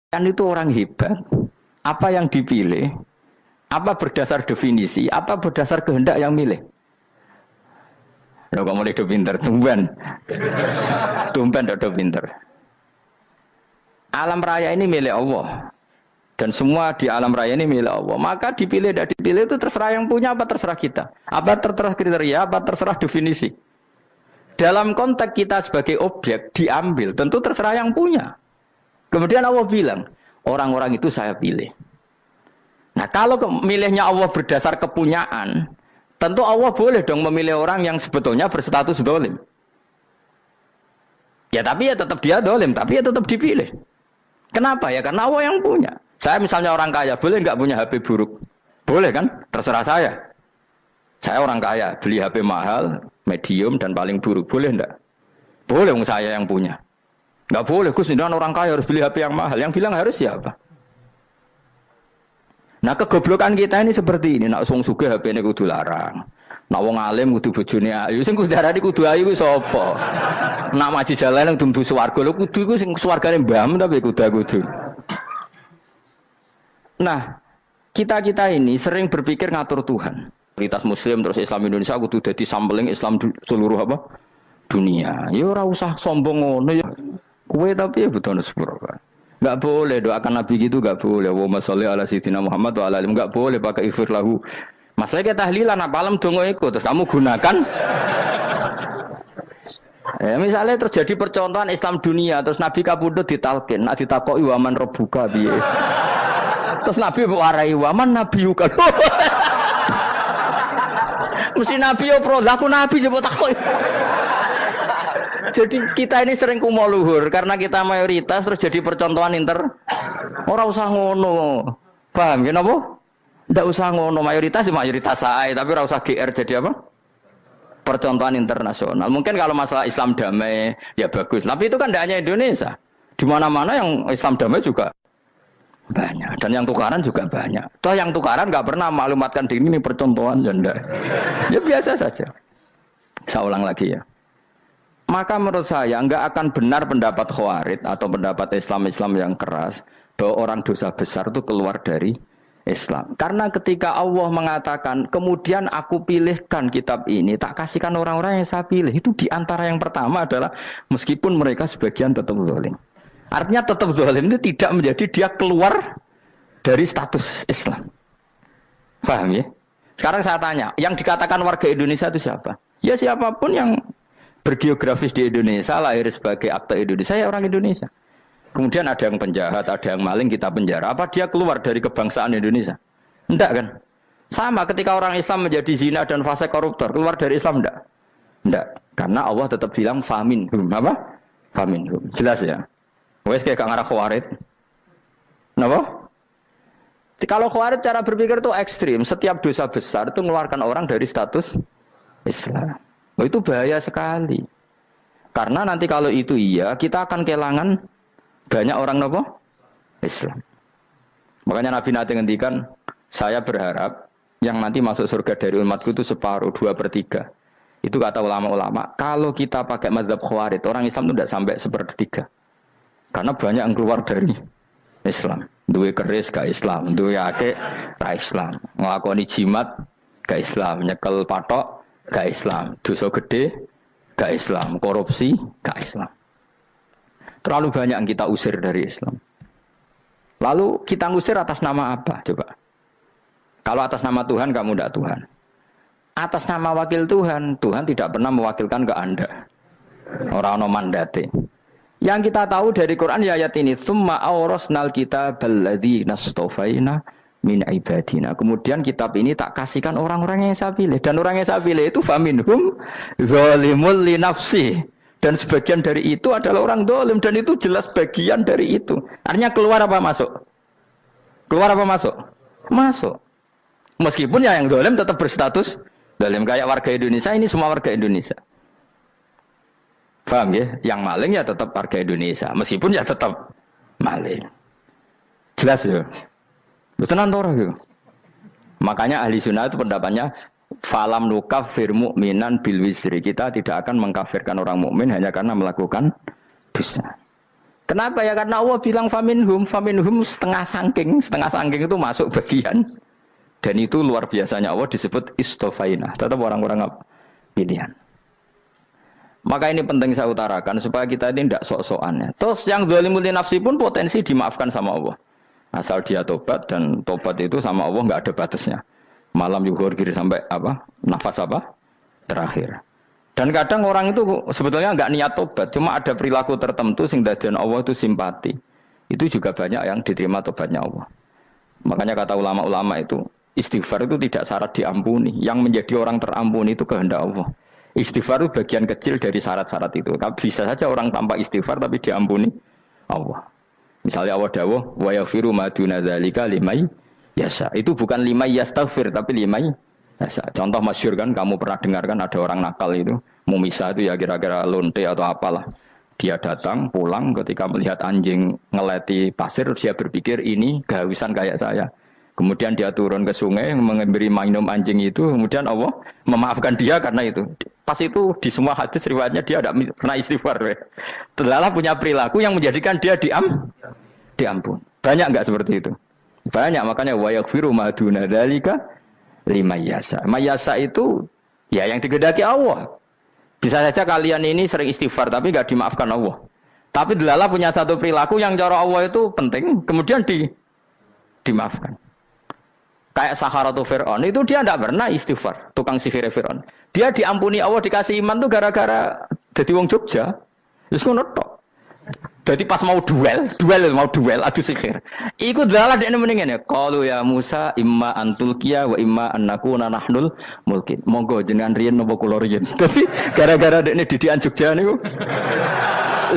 Kan itu orang hebat. Apa yang dipilih? Apa berdasar definisi? Apa berdasar kehendak yang milih? Lo kamu udah pinter, tumben. Tumben udah pinter. Alam raya ini milik Allah. Dan semua di alam raya ini milik Allah. Maka dipilih dan dipilih itu terserah yang punya apa terserah kita. Apa terserah kriteria, apa terserah definisi. Dalam konteks kita sebagai objek diambil, tentu terserah yang punya. Kemudian Allah bilang, orang-orang itu saya pilih. Nah kalau milihnya Allah berdasar kepunyaan, tentu Allah boleh dong memilih orang yang sebetulnya berstatus dolim. Ya tapi ya tetap dia dolim, tapi ya tetap dipilih. Kenapa ya? Karena Allah yang punya. Saya misalnya orang kaya, boleh nggak punya HP buruk? Boleh kan? Terserah saya. Saya orang kaya, beli HP mahal, medium dan paling buruk. Boleh enggak? Boleh saya yang punya. Nggak boleh, Gus, dengan orang kaya harus beli HP yang mahal. Yang bilang harus siapa? Nah kegoblokan kita ini seperti ini. Nak wong sugih HP ini kudu larang. Nak wong alim kudu bojone ayu. Sing kudu darani kudu ayu kuwi sapa? Nak maji jalan nang dumbu swarga lho kudu iku sing swargane mbam tapi kudu. Nah, kita ini sering berpikir ngatur Tuhan. Komunitas Muslim terus Islam Indonesia kudu dadi sampling Islam seluruh apa? Dunia. Ya ora usah sombong ngono ya. Kowe tapi ya butuh sepuro kan. Enggak boleh doakan Nabi gitu, enggak boleh. Allahumma sholli ala sayyidina Muhammad wa ala alihi. Enggak boleh pakai ighfir lahu. Masalah kita tahlilan apalem donga iku terus kamu gunakan. Misalnya terjadi percontohan Islam dunia terus Nabi kapundhut ditalkin, nak ditakoki waman rabbuka piye. Terus Nabi warai waman nabiyuka. Mesti Nabi yo pro, lah aku Nabi coba takoki. Jadi kita ini sering kumo luhur karena kita mayoritas terus jadi percontohan Ora usah ngono. Paham ya napa? Ndak usah ngono, mayoritas saya, tapi ora usah GR jadi apa? Percontohan internasional. Mungkin kalau masalah Islam damai ya bagus. Tapi itu kan tidak hanya Indonesia. Di mana-mana yang Islam damai juga banyak dan yang tukaran juga banyak. Toh yang tukaran nggak pernah maklumatkan diri ini percontohan janda. Ya biasa saja. Saya ulang lagi ya. Maka menurut saya nggak akan benar pendapat Khawarij atau pendapat Islam yang keras bahwa orang dosa besar itu keluar dari Islam. Karena ketika Allah mengatakan kemudian aku pilihkan kitab ini tak kasihkan orang-orang yang saya pilih, itu diantara yang pertama adalah meskipun mereka sebagian tetap zalim. Artinya tetap zalim itu tidak menjadi dia keluar dari status Islam. Paham ya? Sekarang saya tanya, yang dikatakan warga Indonesia itu siapa? Ya siapapun yang bergeografis di Indonesia, lahir sebagai akte Indonesia, ya orang Indonesia. Kemudian ada yang penjahat, ada yang maling, kita penjara. Apa dia keluar dari kebangsaan Indonesia? Enggak kan? Sama ketika orang Islam menjadi zina dan fasik koruptor, keluar dari Islam enggak? Enggak. Karena Allah tetap bilang famin. Apa? Famin. Jelas ya? Wes kayak ngarah Khawarij. Kenapa? Kalau Khawarij cara berpikir itu ekstrim. Setiap dosa besar itu mengeluarkan orang dari status Islam. Oh, itu bahaya sekali. Karena nanti kalau itu iya, kita akan kehilangan banyak orang apa? Islam. Makanya Nabi nanti ngendikan, saya berharap yang nanti masuk surga dari umatku itu separuh, 2/3. Itu kata ulama-ulama. Kalau kita pakai mazhab Khawarij, orang Islam itu tidak sampai 1/3. Karena banyak yang keluar dari Islam. Duwe keris gak Islam, duwe akeh gak Islam, nglakoni jimat gak Islam, nyekel patok gak Islam, dosa gede gak Islam, korupsi gak Islam. Terlalu banyak yang kita usir dari Islam. Lalu kita ngusir atas nama apa? Coba. Kalau atas nama Tuhan kamu tidak Tuhan. Atas nama wakil Tuhan, Tuhan tidak pernah mewakilkan ke Anda. Orang no mandate. Yang kita tahu dari Quran ya ayat ini, tsumma awrasnal kitabal ladzina astafaina min ibadina. Kemudian kitab ini tak kasihkan orang-orang yang saya pilih, dan orang yang saya pilih itu faminhum zalimul li nafsi, dan sebagian dari itu adalah orang zalim, dan itu jelas bagian dari itu. Artinya keluar apa masuk? Keluar apa masuk? Masuk. Meskipun ya yang zalim tetap berstatus zalim, kayak warga Indonesia ini semua warga Indonesia. Paham ya? Yang maling ya tetap warga Indonesia, meskipun ya tetap maling. Jelas ya? Betulan ora gitu. Makanya ahli sunnah itu pendapatnya falam nukafir mu'minan bil wisri. Kita tidak akan mengkafirkan orang mukmin hanya karena melakukan dosa. Kenapa ya? Karena Allah bilang faminhum setengah sangking itu masuk bagian. Dan itu luar biasanya Allah disebut istofaina. Tetap orang-orang pilihan. Maka ini penting saya utarakan supaya kita ini tidak sok-sokan ya. Terus yang zalimul nafsi pun potensi dimaafkan sama Allah. Asal dia tobat dan tobat itu sama Allah nggak ada batasnya. Malam yuhur kiri sampai apa? Nafas apa? Terakhir. Dan kadang orang itu sebetulnya nggak niat tobat, cuma ada perilaku tertentu sehingga dadian Allah itu simpati. Itu juga banyak yang diterima tobatnya Allah. Makanya kata ulama-ulama itu, istighfar itu tidak syarat diampuni. Yang menjadi orang terampuni itu kehendak Allah. Istighfar itu bagian kecil dari syarat-syarat itu. Bisa saja orang tanpa istighfar tapi diampuni Allah. Misalnya Allah dawuh, wa yaghfiru ma duna dzalika limay yasha. Itu bukan limay yastaghfir tapi limay yasha. Contoh masyhur kan, kamu pernah dengar kan ada orang nakal itu, mumisa itu ya kira-kira lonte atau apalah. Dia datang pulang ketika melihat anjing ngeleti pasir, dia berpikir ini kehausan kayak saya. Kemudian dia turun ke sungai memberi minum anjing itu, kemudian Allah memaafkan dia karena itu. Pas itu di semua hadis riwayatnya dia tidak pernah istighfar. Terlalu punya perilaku yang menjadikan dia diampun. Banyak enggak seperti itu? Banyak, makanya wa yaghfiru ma duna dzalika liman yasha. Mayasa itu ya yang digedaki Allah. Bisa saja kalian ini sering istighfar tapi enggak dimaafkan Allah. Tapi delala punya satu perilaku yang cara Allah itu penting, kemudian dimaafkan. Kayak Saharatu Fir'aun, itu dia tidak pernah istighfar, tukang sihir Fir'aun. Dia diampuni Allah, dikasih iman tuh gara-gara jadi wong Jogja. Terus ngono tok. Jadi pas mau duel adu sihir. Iku dalah dekne mendingan ya. Qalu ya Musa imma antulqiya wa imma annakuna nahnul mulkin. Monggo jenengan riyen napa kula riyen. Dadi gara-gara dekne didikan Jogja niku.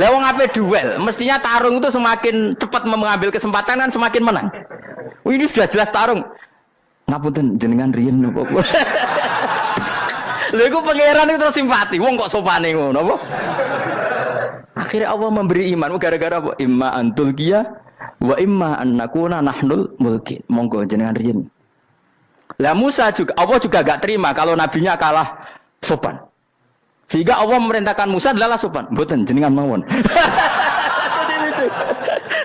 Lah wong ape duel, mestinya tarung itu semakin cepat mengambil kesempatan kan semakin menang. Ini sudah jelas tarung. Ngapunten jenengan riyen napa kula. Lha iku pangeran itu terus simpati. Wong kok sopane ngono apa? Akhirnya Allah memberi iman gara-gara apa? Imma antulqiya wa imma annakuna nahnul mulkin. Monggo jenengan riyen. Lah Musa juga Allah juga enggak terima kalau nabinya kalah sopan. Sehingga Allah memerintahkan Musa adalah sopan. Mboten jenengan mawon.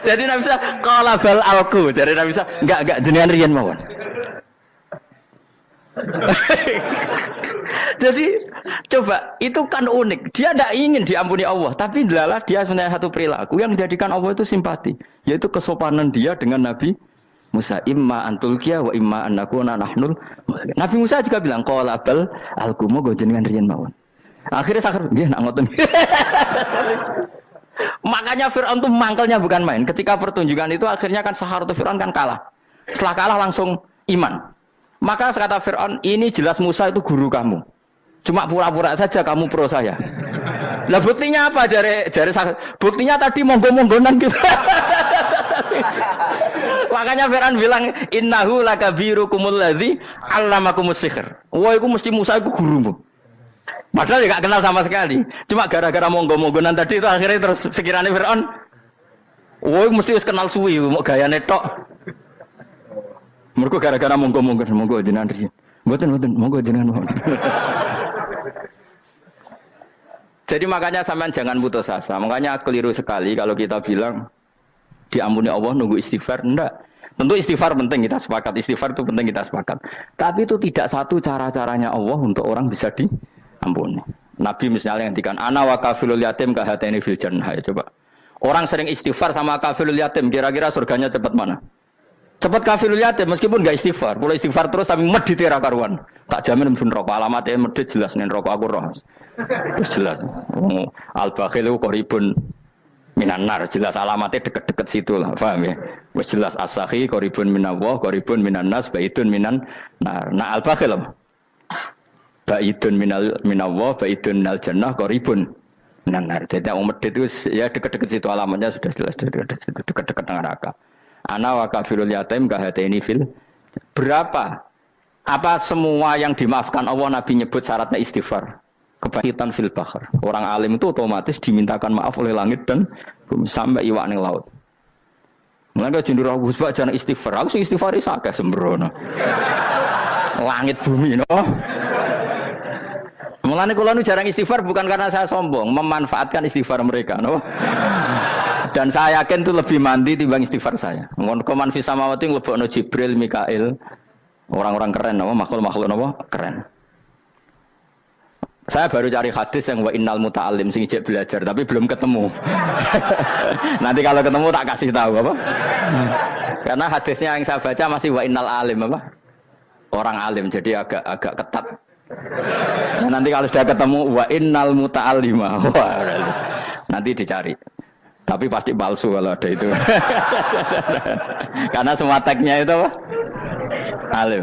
Jadi Nabi Musa qala bal alqu. Jadi Nabi Musa enggak jenengan riyen mawon. Jadi coba itu kan unik. Dia tidak ingin diampuni Allah, tapi adalah dia punya satu perilaku yang menjadikan Allah itu simpati, yaitu kesopanan dia dengan Nabi Musa. Imma antulqiya wa imma annakuna nahnul. Nabi Musa juga bilang qala bal alqumu go jenengan riyen mawon. Akhirnya sakar nggih nak ngoten. Makanya Firaun itu mangkelnya bukan main. Ketika pertunjukan itu akhirnya kan Saharatu Firaun kan kalah. Setelah kalah langsung iman. Maka kata Fir'aun, ini jelas Musa itu guru kamu. Cuma pura-pura saja kamu pro saya. Lah buktinya apa? Jare buktinya tadi monggo-monggonan gitu. Makanya Fir'aun bilang, innahu lakabirukumul ladzi 'allamakumus sihr. Wah, itu mesti Musa itu gurumu. Padahal dia enggak kenal sama sekali. Cuma gara-gara monggo-monggonan tadi itu akhirnya terus pikirannya Fir'aun, wah, mesti wis kenal suwi, mau gayane tok. Mergo gara-gara monggo jenengan riyen. Mboten monggo jenengan mawon. Jadi makanya sampean jangan putus asa. Makanya keliru sekali kalau kita bilang diampuni Allah nunggu istighfar. Enggak. Tentu istighfar penting, kita sepakat. Istighfar itu penting, kita sepakat. Tapi itu tidak satu cara-caranya Allah untuk orang bisa diampuni. Nabi misalnya ngendikan ana wa kafilul yatim ka hatani fil jannah. Coba. Orang sering istighfar sama kafilul yatim, kira-kira surganya cepat mana? Cepat kafirul yatim meskipun enggak istighfar, boleh istighfar terus tapi medit ra karuan. Tak jamin mlebu neraka, alamatnya medit jelas ning neraka aku roh. Wis jelas. Al-bakhilu qaribun minan nar, jelas alamatnya deket-deket situ lah, paham ya? Wis jelas as-sakhi qaribun minallah, qaribun minan nas, baidun minan nar. Nah al-bakhil baidun minallah, baidun minal jannah, qaribun minan nar. Jadi wong medit itu ya deket-deket situ alamatnya sudah jelas deket-deket neraka. Ana wa kafirul yatim kahataini fil. Berapa? Apa semua yang dimaafkan Allah Nabi nyebut syaratnya istighfar? Kebakitan fil bahr. Orang alim itu otomatis dimintakan maaf oleh langit dan bumi sampai iwak ning laut. Mulane jendur aku sebab jangan istighfar. Aku sing istighfar is akeh sembrono. Langit bumi no. Mulane kula nu jarang istighfar bukan karena saya sombong, memanfaatkan istighfar mereka no. Dan saya yakin itu lebih mandi timbang istighfar saya. Koman fi samawati nglebokno Jibril, Mikail. Orang-orang keren apa makhluk-makhluk apa keren. Saya baru cari hadis yang wa innal muta'allim sing ijek belajar tapi belum ketemu. Nanti kalau ketemu tak kasih tahu apa? Karena hadisnya yang saya baca masih wa innal alim apa? Orang alim jadi agak ketat. Nah, nanti kalau sudah ketemu wa innal muta'allima. Nanti dicari. Tapi pasti palsu kalau ada itu. Karena semua tagnya itu apa? Alim.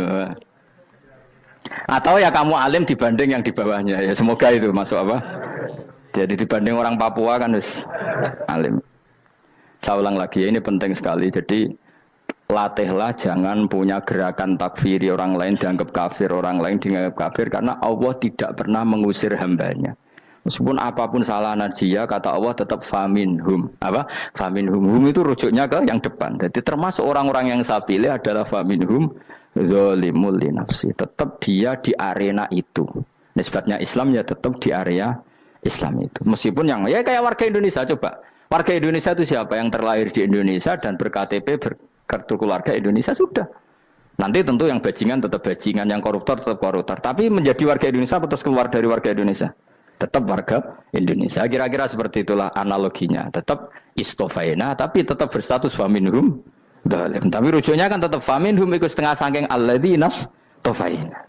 Atau ya kamu alim dibanding yang di bawahnya. Ya semoga itu masuk apa? Jadi dibanding orang Papua kan harus alim. Saya ulang lagi, ini penting sekali. Jadi latihlah jangan punya gerakan takfiri orang lain dianggap kafir, orang lain dianggap kafir. Karena Allah tidak pernah mengusir hambanya. Meskipun apapun salah dia, kata Allah tetap faminhum. Apa? Faminhum. Hum itu rujuknya ke yang depan. Jadi termasuk orang-orang yang saya pilih adalah faminhum zalimul li nafsi. Tetap dia di arena itu. Nisbatnya Islam ya tetap di area Islam itu. Meskipun yang ya kayak warga Indonesia coba. Warga Indonesia itu siapa? Yang terlahir di Indonesia dan ber-KTP berkartu keluarga Indonesia sudah. Nanti tentu yang bajingan tetap bajingan, yang koruptor tetap koruptor. Tapi menjadi warga Indonesia terus keluar dari warga Indonesia. Tetap warga Indonesia. Kira-kira seperti itulah analoginya. Tetap istofaina, tapi tetap berstatus faminhum dalim. Tapi rujuknya kan tetap faminhum ikut setengah sangking alladzina tofaina.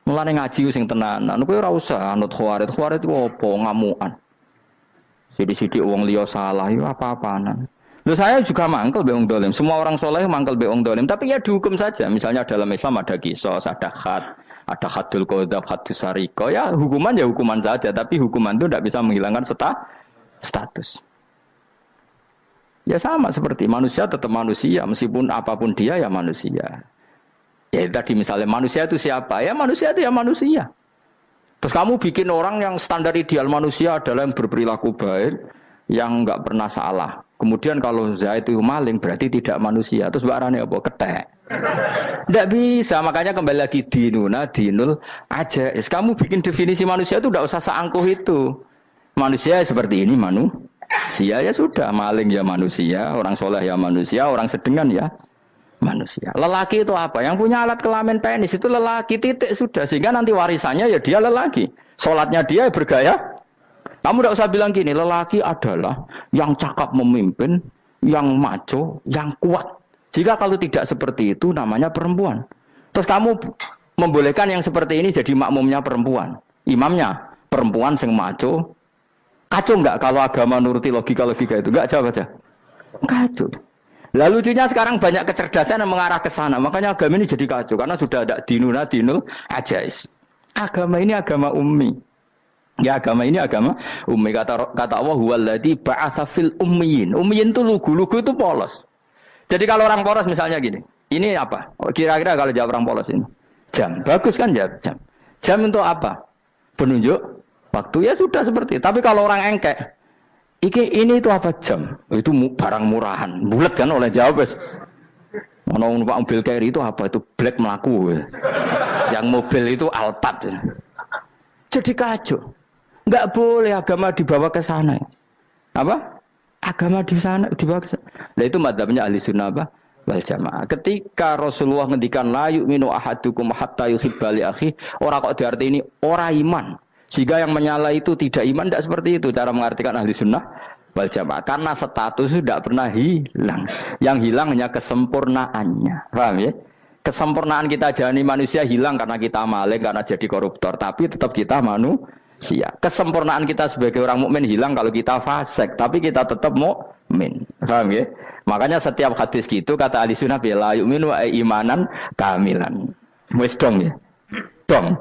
Mulane ngaji sing tenanan. Kowe ora usah anut khawarit. Khawarit itu apa? Ngamukan. Sidik-sidik wong liya salah itu apa-apaanan. Loh saya juga mangkel be wong dolim. Semua orang soleh mangkel be wong dolim. Tapi ya dihukum saja. Misalnya dalam Islam ada kisos, ada khat. Ada hadul qadzaf, hadus sariko, ya hukuman saja, tapi hukuman itu tidak bisa menghilangkan status. Ya sama seperti manusia tetap manusia, meskipun apapun dia ya manusia. Ya tadi misalnya manusia itu siapa? Ya manusia itu ya manusia. Terus kamu bikin orang yang standar ideal manusia adalah yang berperilaku baik, yang enggak pernah salah. Kemudian kalau Zaid itu maling berarti tidak manusia. Terus barangnya apa? Ketek. Tidak bisa, makanya kembali lagi dinul aja. Kamu bikin definisi manusia itu tidak usah seangkuh itu. Manusia seperti ini manusia ya sudah, maling ya manusia, orang soleh ya manusia, orang sedengan ya manusia. Lelaki itu apa? Yang punya alat kelamin penis itu lelaki titik sudah. Sehingga nanti warisannya ya dia lelaki. Sholatnya dia bergaya. Kamu tidak usah bilang gini, lelaki adalah yang cakap memimpin, yang maco, yang kuat. Jika kalau tidak seperti itu namanya perempuan. Terus kamu membolehkan yang seperti ini jadi makmumnya perempuan. Imamnya perempuan sing maco. Kacau enggak kalau agama nuruti logika-logika itu? Enggak jawab aja. Kacau. Lalu lucunya sekarang banyak kecerdasan yang mengarah ke sana. Makanya agama ini jadi kacau. Karena sudah ada dinul ajais. Agama ini agama ummi. Ya agama ini agama ummi. Kata Allah huwallazi ba'atsa fil ummiyin. Ummiyin itu lugu-lugu itu polos. Jadi kalau orang polos misalnya gini, ini apa? Kira-kira kalau jawab orang polos ini, jam. Bagus kan jawab jam. Jam untuk apa? Penunjuk waktu ya sudah seperti. Tapi kalau orang engkek, ini itu apa jam? Itu barang murahan. Bulat kan oleh jawab. Mau numpak mobil carry itu apa? Itu black melaku. Yang mobil itu Alphard. Jadi kacau. Enggak boleh agama dibawa ke sana. Apa? Agama di sana dibawa ke sana. Nah itu madzhabnya ahli sunnah apa? Wal jamaah. Ketika Rasulullah ngendikan la yu'minu ahadukum hatta yuhibba li akhi, ora kok diarti ini ora iman. Jika yang menyala itu tidak iman, tidak seperti itu cara mengartikan ahli sunnah wal jamaah. Karena status itu tidak pernah hilang. Yang hilang hanya kesempurnaannya. Paham ya? Kesempurnaan kita jalani manusia hilang karena kita maling, karena jadi koruptor. Tapi tetap kita manusia. Kesempurnaan kita sebagai orang mukmin hilang kalau kita fasik, tapi kita tetap mukmin. Paham ya? Makanya setiap hadis gitu kata ahli sunnah la yu'minu imanan kamilan. Wis dong ya. Dong.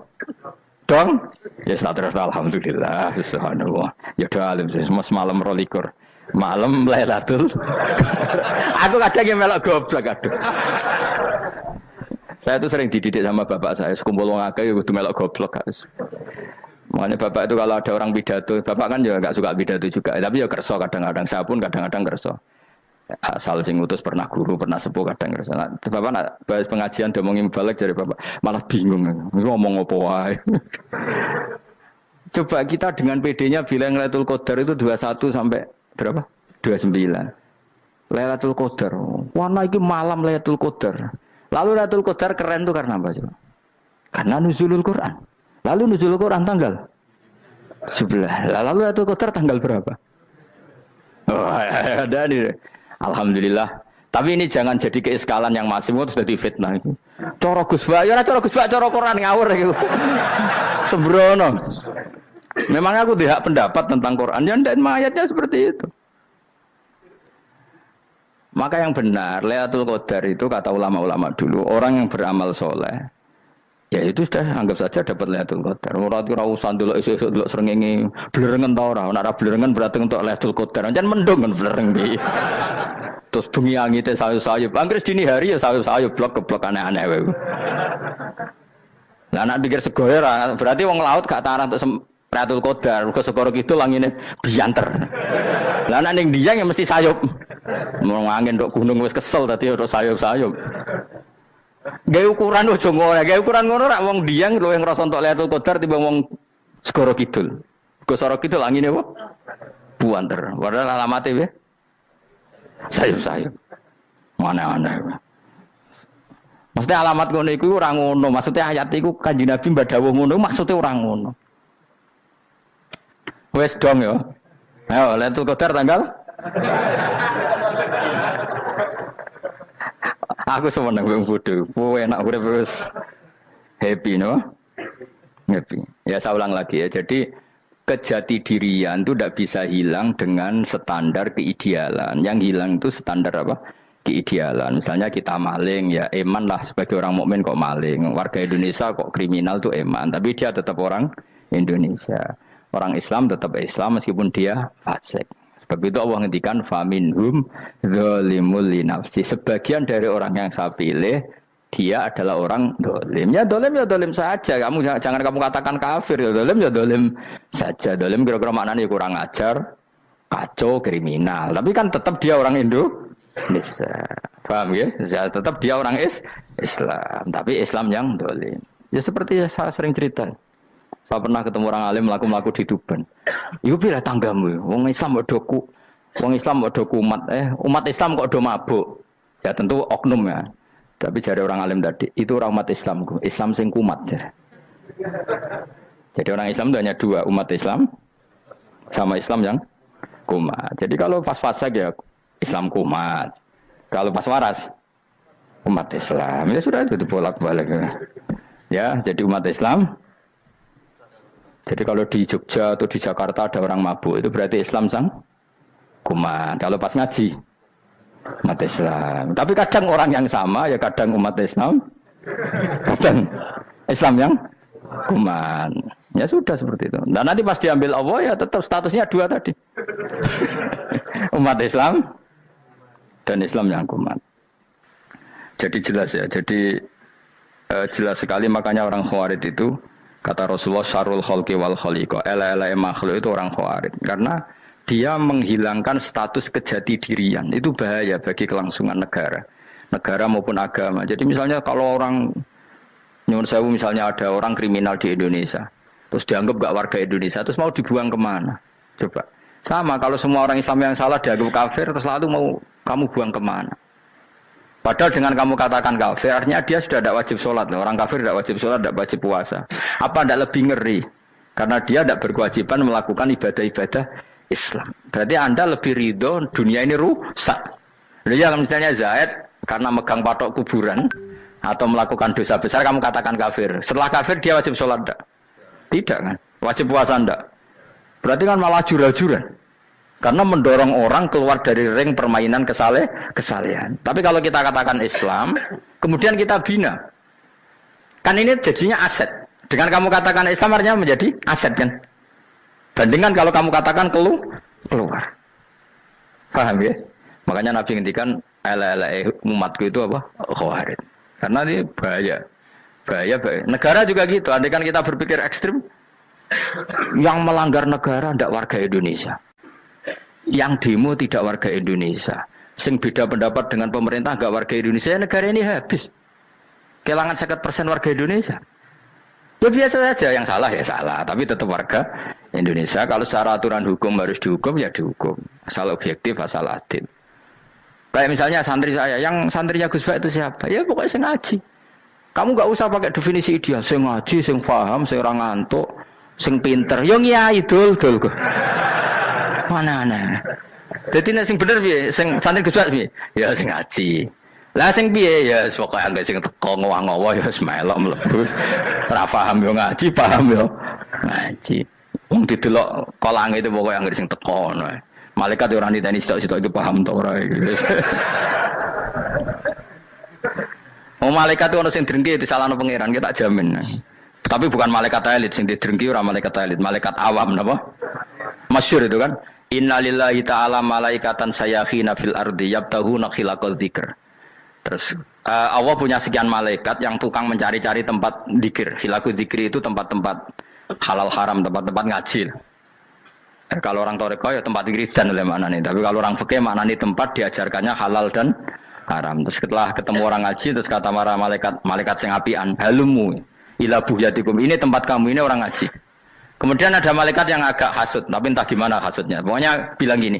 Ya terus alhamdulillah subhanallah. Ya doa alim semalam 12. Malam Lailatul. Aku kadang yang melok goblok aduh. Saya tuh sering dididik sama bapak saya, sekumpul wong akeh ya kudu melok goblok guys. Makanya bapak itu kalau ada orang pidato, bapak kan juga enggak suka pidato juga, tapi ya kerso kadang-kadang, saya pun kadang-kadang kerso. Asal sing ngutus pernah guru, pernah sepuh kadang kerso. Nah, bapak nak bahas pengajian ngomongin balik dari bapak, malah bingung ngomong apa wae. Coba kita dengan PD-nya bilang Lailatul Qadar itu 21 sampai berapa? 29. Lailatul Qadar. Warna iki malam Lailatul Qadar. Lalu Lailatul Qadar keren tuh karena apa coba? Karena nuzulul Quran. Lalu nuzulul Quran tanggal 17. Lalu Lailatul Qadar tanggal berapa? Oh, ada nih. Alhamdulillah. Tapi ini jangan jadi keiskalan yang masih itu sudah difitnah. Coro Gus Bak, ya coro Gus Bak, coro Quran ngawur gitu. Sembrono. Memang aku tidak pendapat tentang Quran, ya dan ayatnya seperti itu. Maka yang benar, Lailatul Qadar itu kata ulama-ulama dulu, orang yang beramal soleh, ya itu sudah anggap saja dapat Lailatul Qadar. Ora usah ndelok esuk-esuk ndelok srengenge blerengen ta ora. Nek ora blerengen berarti untuk Lailatul Qadar. Jan mendung kan blereng iki. Terus bengi angite sayup-sayup. Anggere dini hari ya sayup-sayup blok-blok aneh-aneh wae. Lah nek pikir segoyo ora, berarti wong laut gak tarah untuk Lailatul Qadar. Mergo segoro kidul langine bianter. Lah nek ning Dieng ya mesti sayup. Mau angin tok gunung wis kesel dadi ora sayup-sayup. Gawe ukuran ojo ngono, gawe ukuran ngono rak wong Dieng luwih ngrasa entuk Lailatul Qadar timbang wong segoro kidul. Go segoro kidul angine apa? Buanter. Padahal alamate piye? Sayup-sayup. Mana-mana. Maksudnya alamat ngono iku ora ngono, maksudnya ayat iku Kanjeng Nabi mbadhawuh ngono, maksudnya ora ngono. Wes dong ya. Ayo Lailatul Qadar tanggal aku seneng wong bodoh. Enak urip wis happy no. Happy. Ya saya ulang lagi ya. Jadi kejati dirian itu tidak bisa hilang dengan standar keidealan. Yang hilang itu standar apa? Keidealan. Misalnya kita maling, ya eman lah sebagai orang mukmin kok maling. Warga Indonesia kok kriminal tuh eman, tapi dia tetap orang Indonesia. Orang Islam tetap Islam meskipun dia fasik. Sebab itu Allah ngendikan faminhum zalimul linafsi. Sebagian dari orang yang saya pilih dia adalah orang dolim. Ya dolim saja. Kamu jangan kamu katakan kafir. Ya dolim saja. Dolim kira-kira maknanya kurang ajar, kacau, kriminal. Tapi kan tetap dia orang Indonesia. Paham ya? Ya tetap dia orang Islam. Tapi Islam yang dolim. Ya seperti saya sering cerita. Saya pernah ketemu orang alim melaku-melaku di Tuban. Iku pilih tanggamu. Wong Islam kok doku. Wong Islam kok doku umat Islam kok do mabuk. Ya tentu oknum ya. Tapi jari orang alim tadi, itu orang umat Islamku. Islam sing kumat. Jadi orang Islam itu hanya dua, umat Islam sama Islam yang kumat. Jadi kalau pas fasik ya Islam kumat. Kalau pas waras umat Islam. Ya sudah itu bolak-balik. Ya, jadi umat Islam. Jadi kalau di Jogja atau di Jakarta ada orang mabuk, itu berarti Islam sang kumat. Kalau pas ngaji umat Islam. Tapi kadang orang yang sama ya kadang umat Islam, kadang Islam yang kuman. Ya sudah seperti itu. Dan nanti pas diambil Allah ya tetap statusnya dua tadi. Umat Islam dan Islam yang kuman. Jadi jelas ya. Jadi jelas sekali makanya orang Khawarij itu kata Rasulullah syarrul khalqi wal khaliqa. Ela-ela makhluk itu orang Khawarij karena dia menghilangkan status kejati dirian. Itu bahaya bagi kelangsungan negara maupun agama. Jadi misalnya kalau orang nyuwun sewu misalnya ada orang kriminal di Indonesia, terus dianggap gak warga Indonesia, terus mau dibuang kemana? Coba. Sama kalau semua orang Islam yang salah dianggap kafir, terus lalu mau kamu buang kemana? Padahal dengan kamu katakan kafir, artinya dia sudah tidak wajib sholat. Orang kafir tidak wajib sholat, tidak wajib puasa. Apa tidak lebih ngeri? Karena dia tidak berkewajiban melakukan ibadah-ibadah Islam. Berarti Anda lebih ridho dunia ini rusak. Ya misalnya Zaid karena megang patok kuburan atau melakukan dosa besar kamu katakan kafir. Setelah kafir dia wajib sholat enggak? Tidak kan? Wajib puasa enggak? Berarti kan malah jura-juran. Karena mendorong orang keluar dari ring permainan kesalehan. Tapi kalau kita katakan Islam, kemudian kita bina. Kan ini jadinya aset. Dengan kamu katakan Islam artinya menjadi aset kan? Bandingkan kalau kamu katakan keluar. Paham ya? Makanya Nabi ngendikan ala-ala umatku itu apa? Khawarij. Karena ini bahaya. Bahaya. Negara juga gitu. Andai kan kita berpikir ekstrim, yang melanggar negara tidak warga Indonesia. Yang demo tidak warga Indonesia. Sing beda pendapat dengan pemerintah enggak warga Indonesia, negara ini habis. Kehilangan 50% warga Indonesia. Ya biasa saja, yang salah ya salah, tapi tetap warga Indonesia. Kalau secara aturan hukum harus dihukum ya dihukum. Asal objektif, asal adil. Kayak misalnya santri saya, yang santrinya Gus Bak itu siapa? Ya pokoknya sing ngaji. Kamu gak usah pakai definisi ideal, sing ngaji, sing paham, sing ora ngantuk, sing pinter. Yo ngiyai dul. Mana. Dadi nek sing bener piye? Sing santri Gus Bak piye? Ya sing ngaji. Lah sing piye? Ya pokoke anggere sing teko ngowah-ngowah ya wis melok mlebu. Ora paham yo ngaji, paham yo ngaji. Wong didelok kolange itu pokoke anggere sing teko ngono. Malaikat orang ditanya sitok-sitok itu paham tak ora. Oh malaikat itu ono sing drengki disalahno pangeran kita jamin. Tapi bukan malaikat elit sing didrengki ora malaikat elit, malaikat awam napa? Masyhur itu kan. Innalillahi ta'ala malaikatan sayakhina fil ardi yabtaghuna khilaqal dzikr. Terus Allah punya sekian malaikat yang tukang mencari-cari tempat dzikir. Khilaqul dzikri itu tempat-tempat halal haram, tempat-tempat ngaji. Kalau orang toreko ya tempat wiridan oleh maknanya. Tapi kalau orang fikih maknanya tempat diajarkannya halal dan haram. Terus setelah ketemu orang ngaji terus kata para malaikat sing apian, halumu ila buhyatikum. Ini tempat kamu, ini orang ngaji. Kemudian ada malaikat yang agak hasud, tapi entah gimana hasudnya. Pokoknya bilang gini.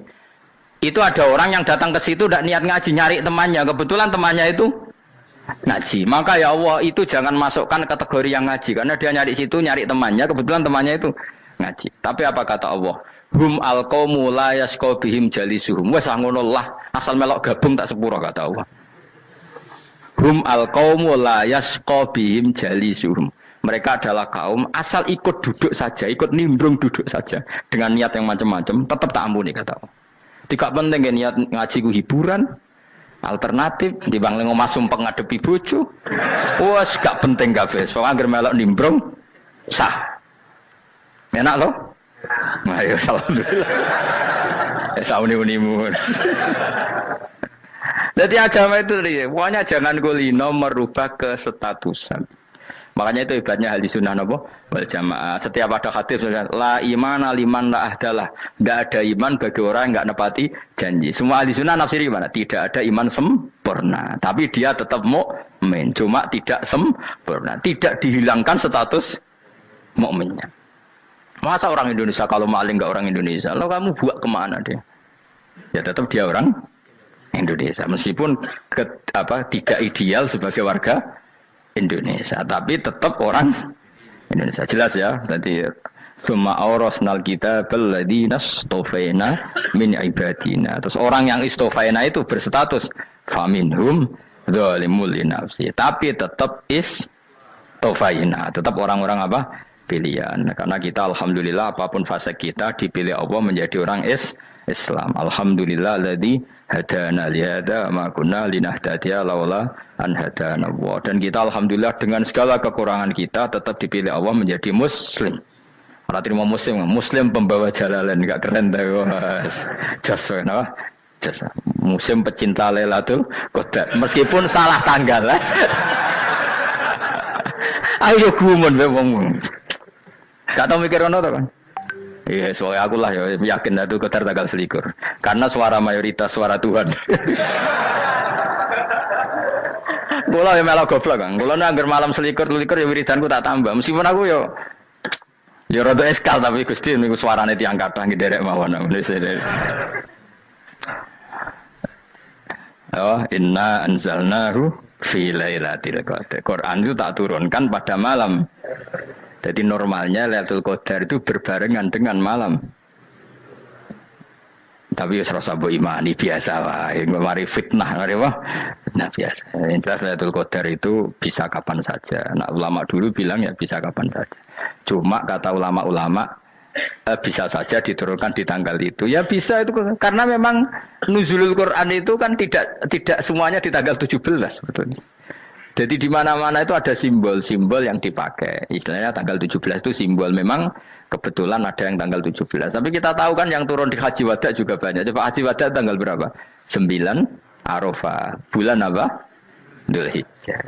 Itu ada orang yang datang ke situ tidak niat ngaji, nyari temannya. Kebetulan temannya itu ngaji. Maka ya Allah itu jangan masukkan kategori yang ngaji karena dia nyari situ nyari temannya, kebetulan temannya itu ngaji. Tapi apa kata Allah? Hum alqaumu la yasqa bihim jalisuhum. Wes ngono lah, asal melok gabung tak sepuro kata Allah. Hum alqaumu la yasqa bihim jalisuhum. Mereka adalah kaum asal ikut duduk saja, ikut nimbrung duduk saja dengan niat yang macam-macam, tetap tak ampuni kata Allah. Tidak penting niat ngaji ku hiburan, alternatif di bang lengo masum pengadepi bojo. Wes gak penting kabeh. Pokoke anggere melok nimbrung sah. Enak loh. Nah, ya alhamdulillah. Ya sauni-unimu. Jadi agama itu pokoknya jangan kulino merubah kesestatusan. Makanya itu hebatnya ahli sunnah napa wal jamaah. Setiap ada hadis la imana liman la ahdalah. Enggak ada iman bagi orang yang enggak nepati janji. Semua ahli sunnah nafsiri gimana? Tidak ada iman sempurna, tapi dia tetap mukmin, cuma tidak sempurna. Tidak dihilangkan status mukminnya. Masa orang Indonesia kalau maling enggak orang Indonesia? Lalu kamu buat kemana dia? Ya tetap dia orang Indonesia meskipun tidak ideal sebagai warga Indonesia, tapi tetap orang Indonesia. Jelas ya. Nanti summa awrasnal kitabal ladzina istofaina min ibadina. Terus orang yang istofaina itu berstatus faminhum zalimul linafsi. Tapi tetap istofaina, tetap orang-orang apa? Pilihan. Karena kita alhamdulillah apapun fase kita dipilih Allah menjadi orang Islam. Alhamdulillah alladzi hadana lihada ma kunna linahtadiya laula an hadana Allah. Dan kita alhamdulillah dengan segala kekurangan kita tetap dipilih Allah menjadi muslim. Ora terima muslim pembawa jalalan, enggak keren ta Mas. Jas apa? Jas. Muslim pecinta Lailatul Qadar. Meskipun salah tanggal. Ayo gumun wae wong. Gak tau mikir ono to kan? Iya, soalnya aku lah ya yakin itu Qadar tanggal 21. Karena suara mayoritas suara Tuhan. Kula ya melok goblok kan. Kula nek malam 21 ya wiridanku tak tambah. Meskipun aku ya rada eskal tapi Gusti niku suarane tiyang kathah nderek mawon. Oh, inna anzalnahu fi lailatul qadar. Quran itu tak turunkan pada malam. Jadi normalnya Lailatul Qadar itu berbarengan dengan malam. Tapi ya serasa mbok imani biasa wae, mari fitnah ngene wah. Nah biasa. Jelas Lailatul Qadar itu bisa kapan saja. Nah ulama dulu bilang ya bisa kapan saja. Cuma kata ulama-ulama bisa saja diturunkan di tanggal itu. Ya bisa itu karena memang nuzulul Quran itu kan tidak semuanya di tanggal 17 sebetulnya. Jadi di mana-mana itu ada simbol-simbol yang dipakai. Istilahnya tanggal 17 itu simbol. Memang kebetulan ada yang tanggal 17. Tapi kita tahu kan yang turun di Haji Wada juga banyak. Coba Haji Wada tanggal berapa? 9 Arafah. Bulan apa? Dzulhijjah.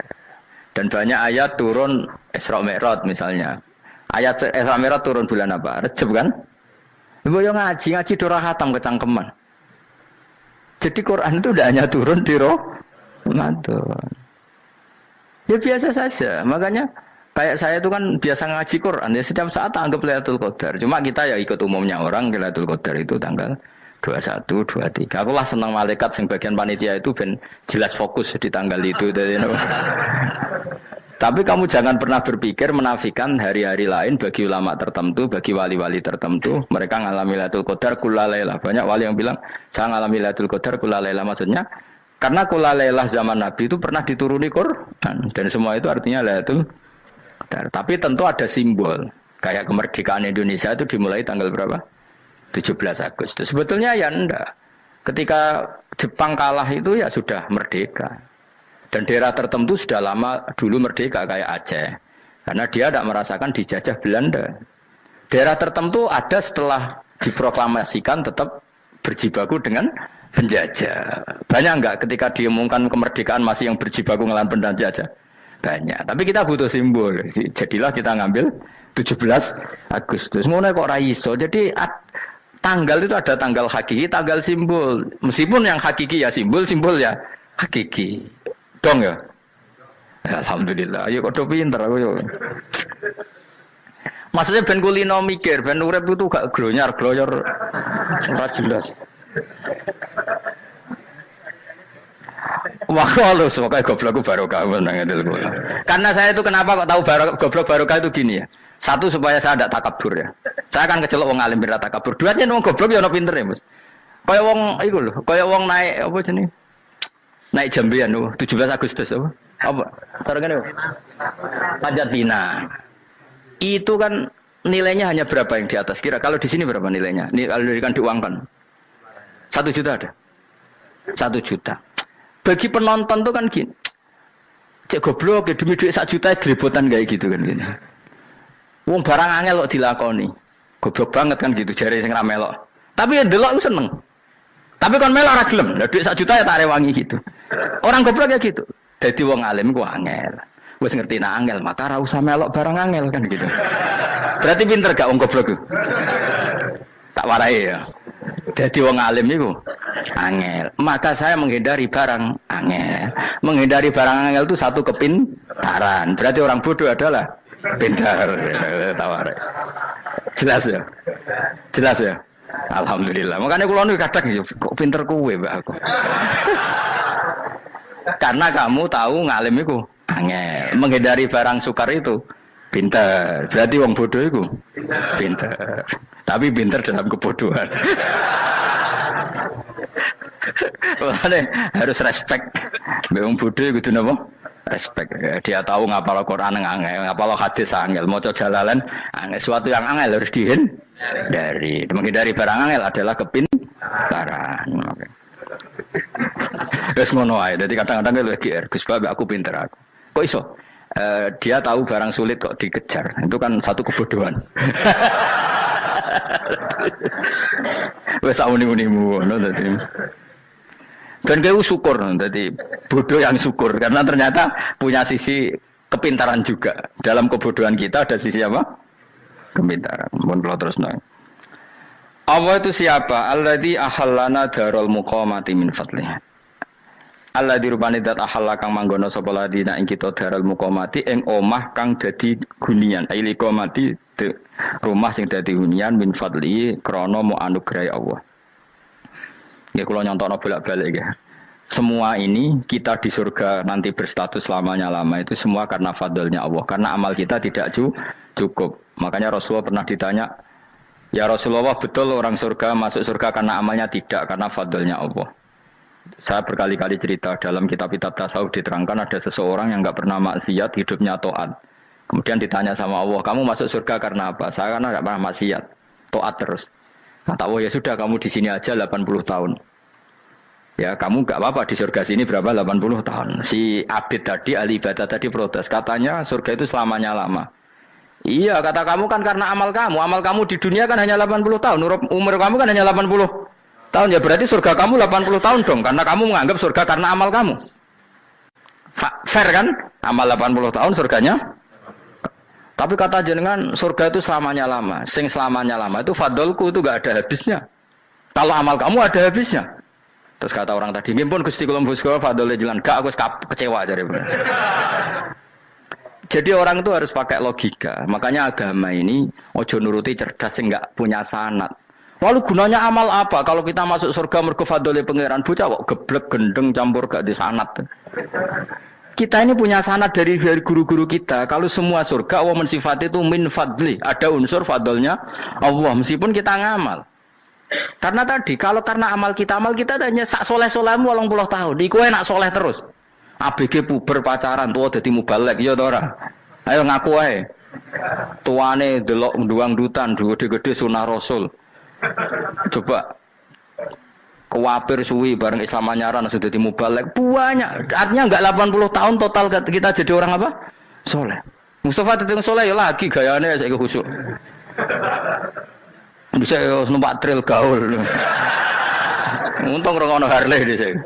Dan banyak ayat turun Isra Mi'raj misalnya. Ayat Isra Mi'raj turun bulan apa? Rejab kan? Ibu yang ngaji dora khatam kecangkeman. Jadi Quran itu tidak hanya turun di Ramadan. Ya biasa saja, makanya Kayak saya itu kan biasa ngaji Quran, ya setiap saat anggap Lailatul Qadar. Cuma kita ya ikut umumnya orang, Lailatul Qadar itu tanggal 21, 23. Aku lah senang malaikat sing bagian panitia itu ben jelas fokus di tanggal itu. Tapi kamu jangan pernah berpikir menafikan hari-hari lain bagi ulama tertentu, bagi wali-wali tertentu. Mereka ngalami Lailatul Qadar kulalailah. Banyak wali yang bilang, saya ngalami Lailatul Qadar kulalailah. Maksudnya, karena kulalailah zaman Nabi itu pernah dituruni Quran. Dan semua itu artinya Lailatul Qadar. Tapi tentu ada simbol. Kayak kemerdekaan Indonesia itu dimulai tanggal berapa? 17 Agustus. Sebetulnya ya enggak. Ketika Jepang kalah itu ya sudah merdeka. Dan daerah tertentu sudah lama dulu merdeka kayak Aceh. Karena dia tidak merasakan dijajah Belanda. Daerah tertentu ada setelah diproklamasikan tetap berjibaku dengan penjajah. Banyak enggak ketika diumumkan kemerdekaan masih yang berjibaku ngelawan penjajah? Banyak. Tapi kita butuh simbol. Jadilah kita ngambil 17 Agustus. Ngono kok ra iso. Jadi tanggal itu ada tanggal hakiki, tanggal simbol. Meskipun yang hakiki ya simbol, simbol ya hakiki. Dong ya? Alhamdulillah. Ayo kok do pinter aku yo. Maksudnya ben kulino mikir, ben urip itu gak glonyar-glonyor ora jelas. Wah, halus pokoknya goblokku barokah menang itu. Karena saya itu kenapa kok tahu goblok barokah itu gini ya. Satu supaya saya tidak takabur ya. Saya akan kecelok wong alim berat takabur. Dua aja wong goblok ya ono pinter ya, Mas. Kaya wong iku lho, kaya wong naik apa jenenge? Naik jambian lho, 17 Agustus apa? Apa? Targane apa? Panjat Pinang. Itu kan nilainya hanya berapa yang di atas? Kira kalau di sini berapa nilainya? Kalau diberikan diuangkan. 1 juta ada. 1 juta. Bagi penonton tuh kan gini. Cek goblok ya demi duit 1 juta glebotan kayak gitu kan gini. Wong barang angel kok dilakoni. Goblok banget kan gitu jare sing ra melok. Tapi ya delok aku seneng. Tapi kon melok ora gelem. Lah duit 1 juta ya tak rewangi gitu. Orang goblok ya gitu. Dadi wong alim ku angel. Wis ngerti nak angel maka ora usah melok barang angel kan gitu. Berarti pinter gak wong goblok ku? Tak warai ya. Dadi wong alim iku angel. Maka saya menghindari barang angel. Menghindari barang angel itu satu kepintaran. Berarti orang bodoh adalah pintar. Tawarai. Jelas ya? Jelas ya? Alhamdulillah. Makanya kula niku kadang kok pinter kowe, Mbak aku. Karena kamu tahu ngalim iku angel. Menghindari barang sukar itu pintar. Berarti wong bodoh iku pintar. Tapi pintar dalam kebodohan. Makanya harus respect. Wong bodoh kudu napa? Respect. Dia tahu ngapal Quran angel, ngapal hadis angel, maca jalalan angel. Suatu yang angel harus dihindari. Menghindari barang angel adalah kepintaran. Wes ngono ae. Dadi kadang-kadang lho GR, Gus Bab aku pinter aku. Kok iso? Dia tahu barang sulit kok dikejar. Itu kan satu kebodohan. Wes uni-unimu ngono dadi. Dan kau syukur, jadi bodoh yang syukur karena ternyata punya sisi kepintaran juga. Dalam kebodohan kita ada sisi apa? Kepintaran. Mohon kalau terus nang. Allah itu siapa? Alladzi ahallana darul muqamati min fadlih. Alladzi rupane dat ahalla kang manggono sapa ladina ing kita darul muqamati ing omah kang dadi hunian. Aili qamati rumah sing dadi hunian min fadli krana mu anugrahi Allah. Ya kalau nyontokno bolak-balik ya. Semua ini kita di surga nanti berstatus lamanya-lama itu semua karena fadlnya Allah. Karena amal kita tidak cukup. Makanya Rasulullah pernah ditanya, ya Rasulullah betul orang surga masuk surga karena amalnya tidak, karena fadlnya Allah. Saya berkali-kali cerita dalam kitab-kitab tasawuf diterangkan ada seseorang yang enggak pernah maksiat, hidupnya taat. Kemudian ditanya sama Allah, kamu masuk surga karena apa? Saya karena enggak pernah maksiat, taat terus. Kata Allah, ya sudah kamu di sini aja 80 tahun. Ya kamu gak apa-apa di surga sini berapa 80 tahun. Si Abid tadi, ahli ibadah tadi protes. Katanya surga itu selamanya lama. Iya kata kamu kan karena amal kamu. Amal kamu di dunia kan hanya 80 tahun. Umur kamu kan hanya 80 tahun. Ya berarti surga kamu 80 tahun dong. Karena kamu menganggap surga karena amal kamu. Fair kan? Amal 80 tahun surganya. Tapi kata jenengan surga itu selamanya lama. Sing selamanya lama itu fadolku itu gak ada habisnya. Kalau amal kamu ada habisnya. Terus kata orang tadi, ngimpun Gusti kula mbus kula fadole jalan. Gak aku kecewa jare. Jadi orang itu harus pakai logika. Makanya agama ini ojo nuruti cerdas yang nggak punya sanad. Lalu gunanya amal apa? Kalau kita masuk surga mergo fadhole pangeran, bocah kok geblek gendeng campur gak di sanad. Kita ini punya sanad dari guru-guru kita. Kalau semua surga Allah mensifati itu min fadli, ada unsur fadlnya Allah meskipun kita ngamal. Karena tadi kalau karena amal kita hanya sak soleh-solehmu 80 tahun. Iku enak soleh terus. ABG puber pacaran tua dadi mubalek ya ta ora. Ayo ngaku ae. Tuane delok nduang dutan gede-gede sunah Rasul. Coba kuwapir suwi bareng Islam anyaran sudah dadi mubalek banyak. Artinya enggak 80 tahun total kita jadi orang apa? Soleh. Mustafa teteng soleh ya lagi gayane saiki khusyuk. Bisa numpak trail gaul. Untung ora ono Harley dhisik.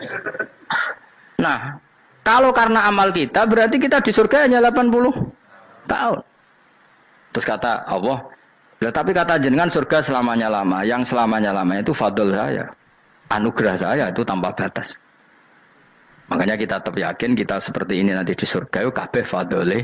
Nah, kalau karena amal kita, berarti kita di surga hanya 80 tahun. Terus kata Allah, ya, tapi kata jenengan surga selamanya lama. Yang selamanya lama itu fadl saya. Anugerah saya itu tanpa batas. Makanya kita tetap yakin kita seperti ini nanti di surga itu kabeh fadlih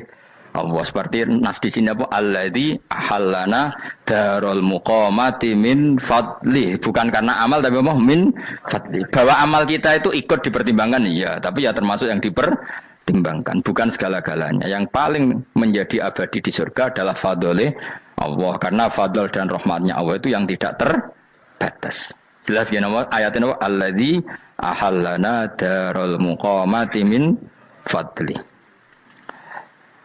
Allah. Seperti nas di sini apa? Alladzi ahallana darul muqamati min fadli. Bukan karena amal tapi apa? Min fadli. Bahwa amal kita itu ikut dipertimbangkan iya, tapi ya termasuk yang dipertimbangkan, bukan segala-galanya. Yang paling menjadi abadi di surga adalah fadlih Allah, karena fadl dan rahmatnya Allah itu yang tidak terbatas. Jelas gini ayatnya apa? Alladzi ahallana darul muqamati min fadli.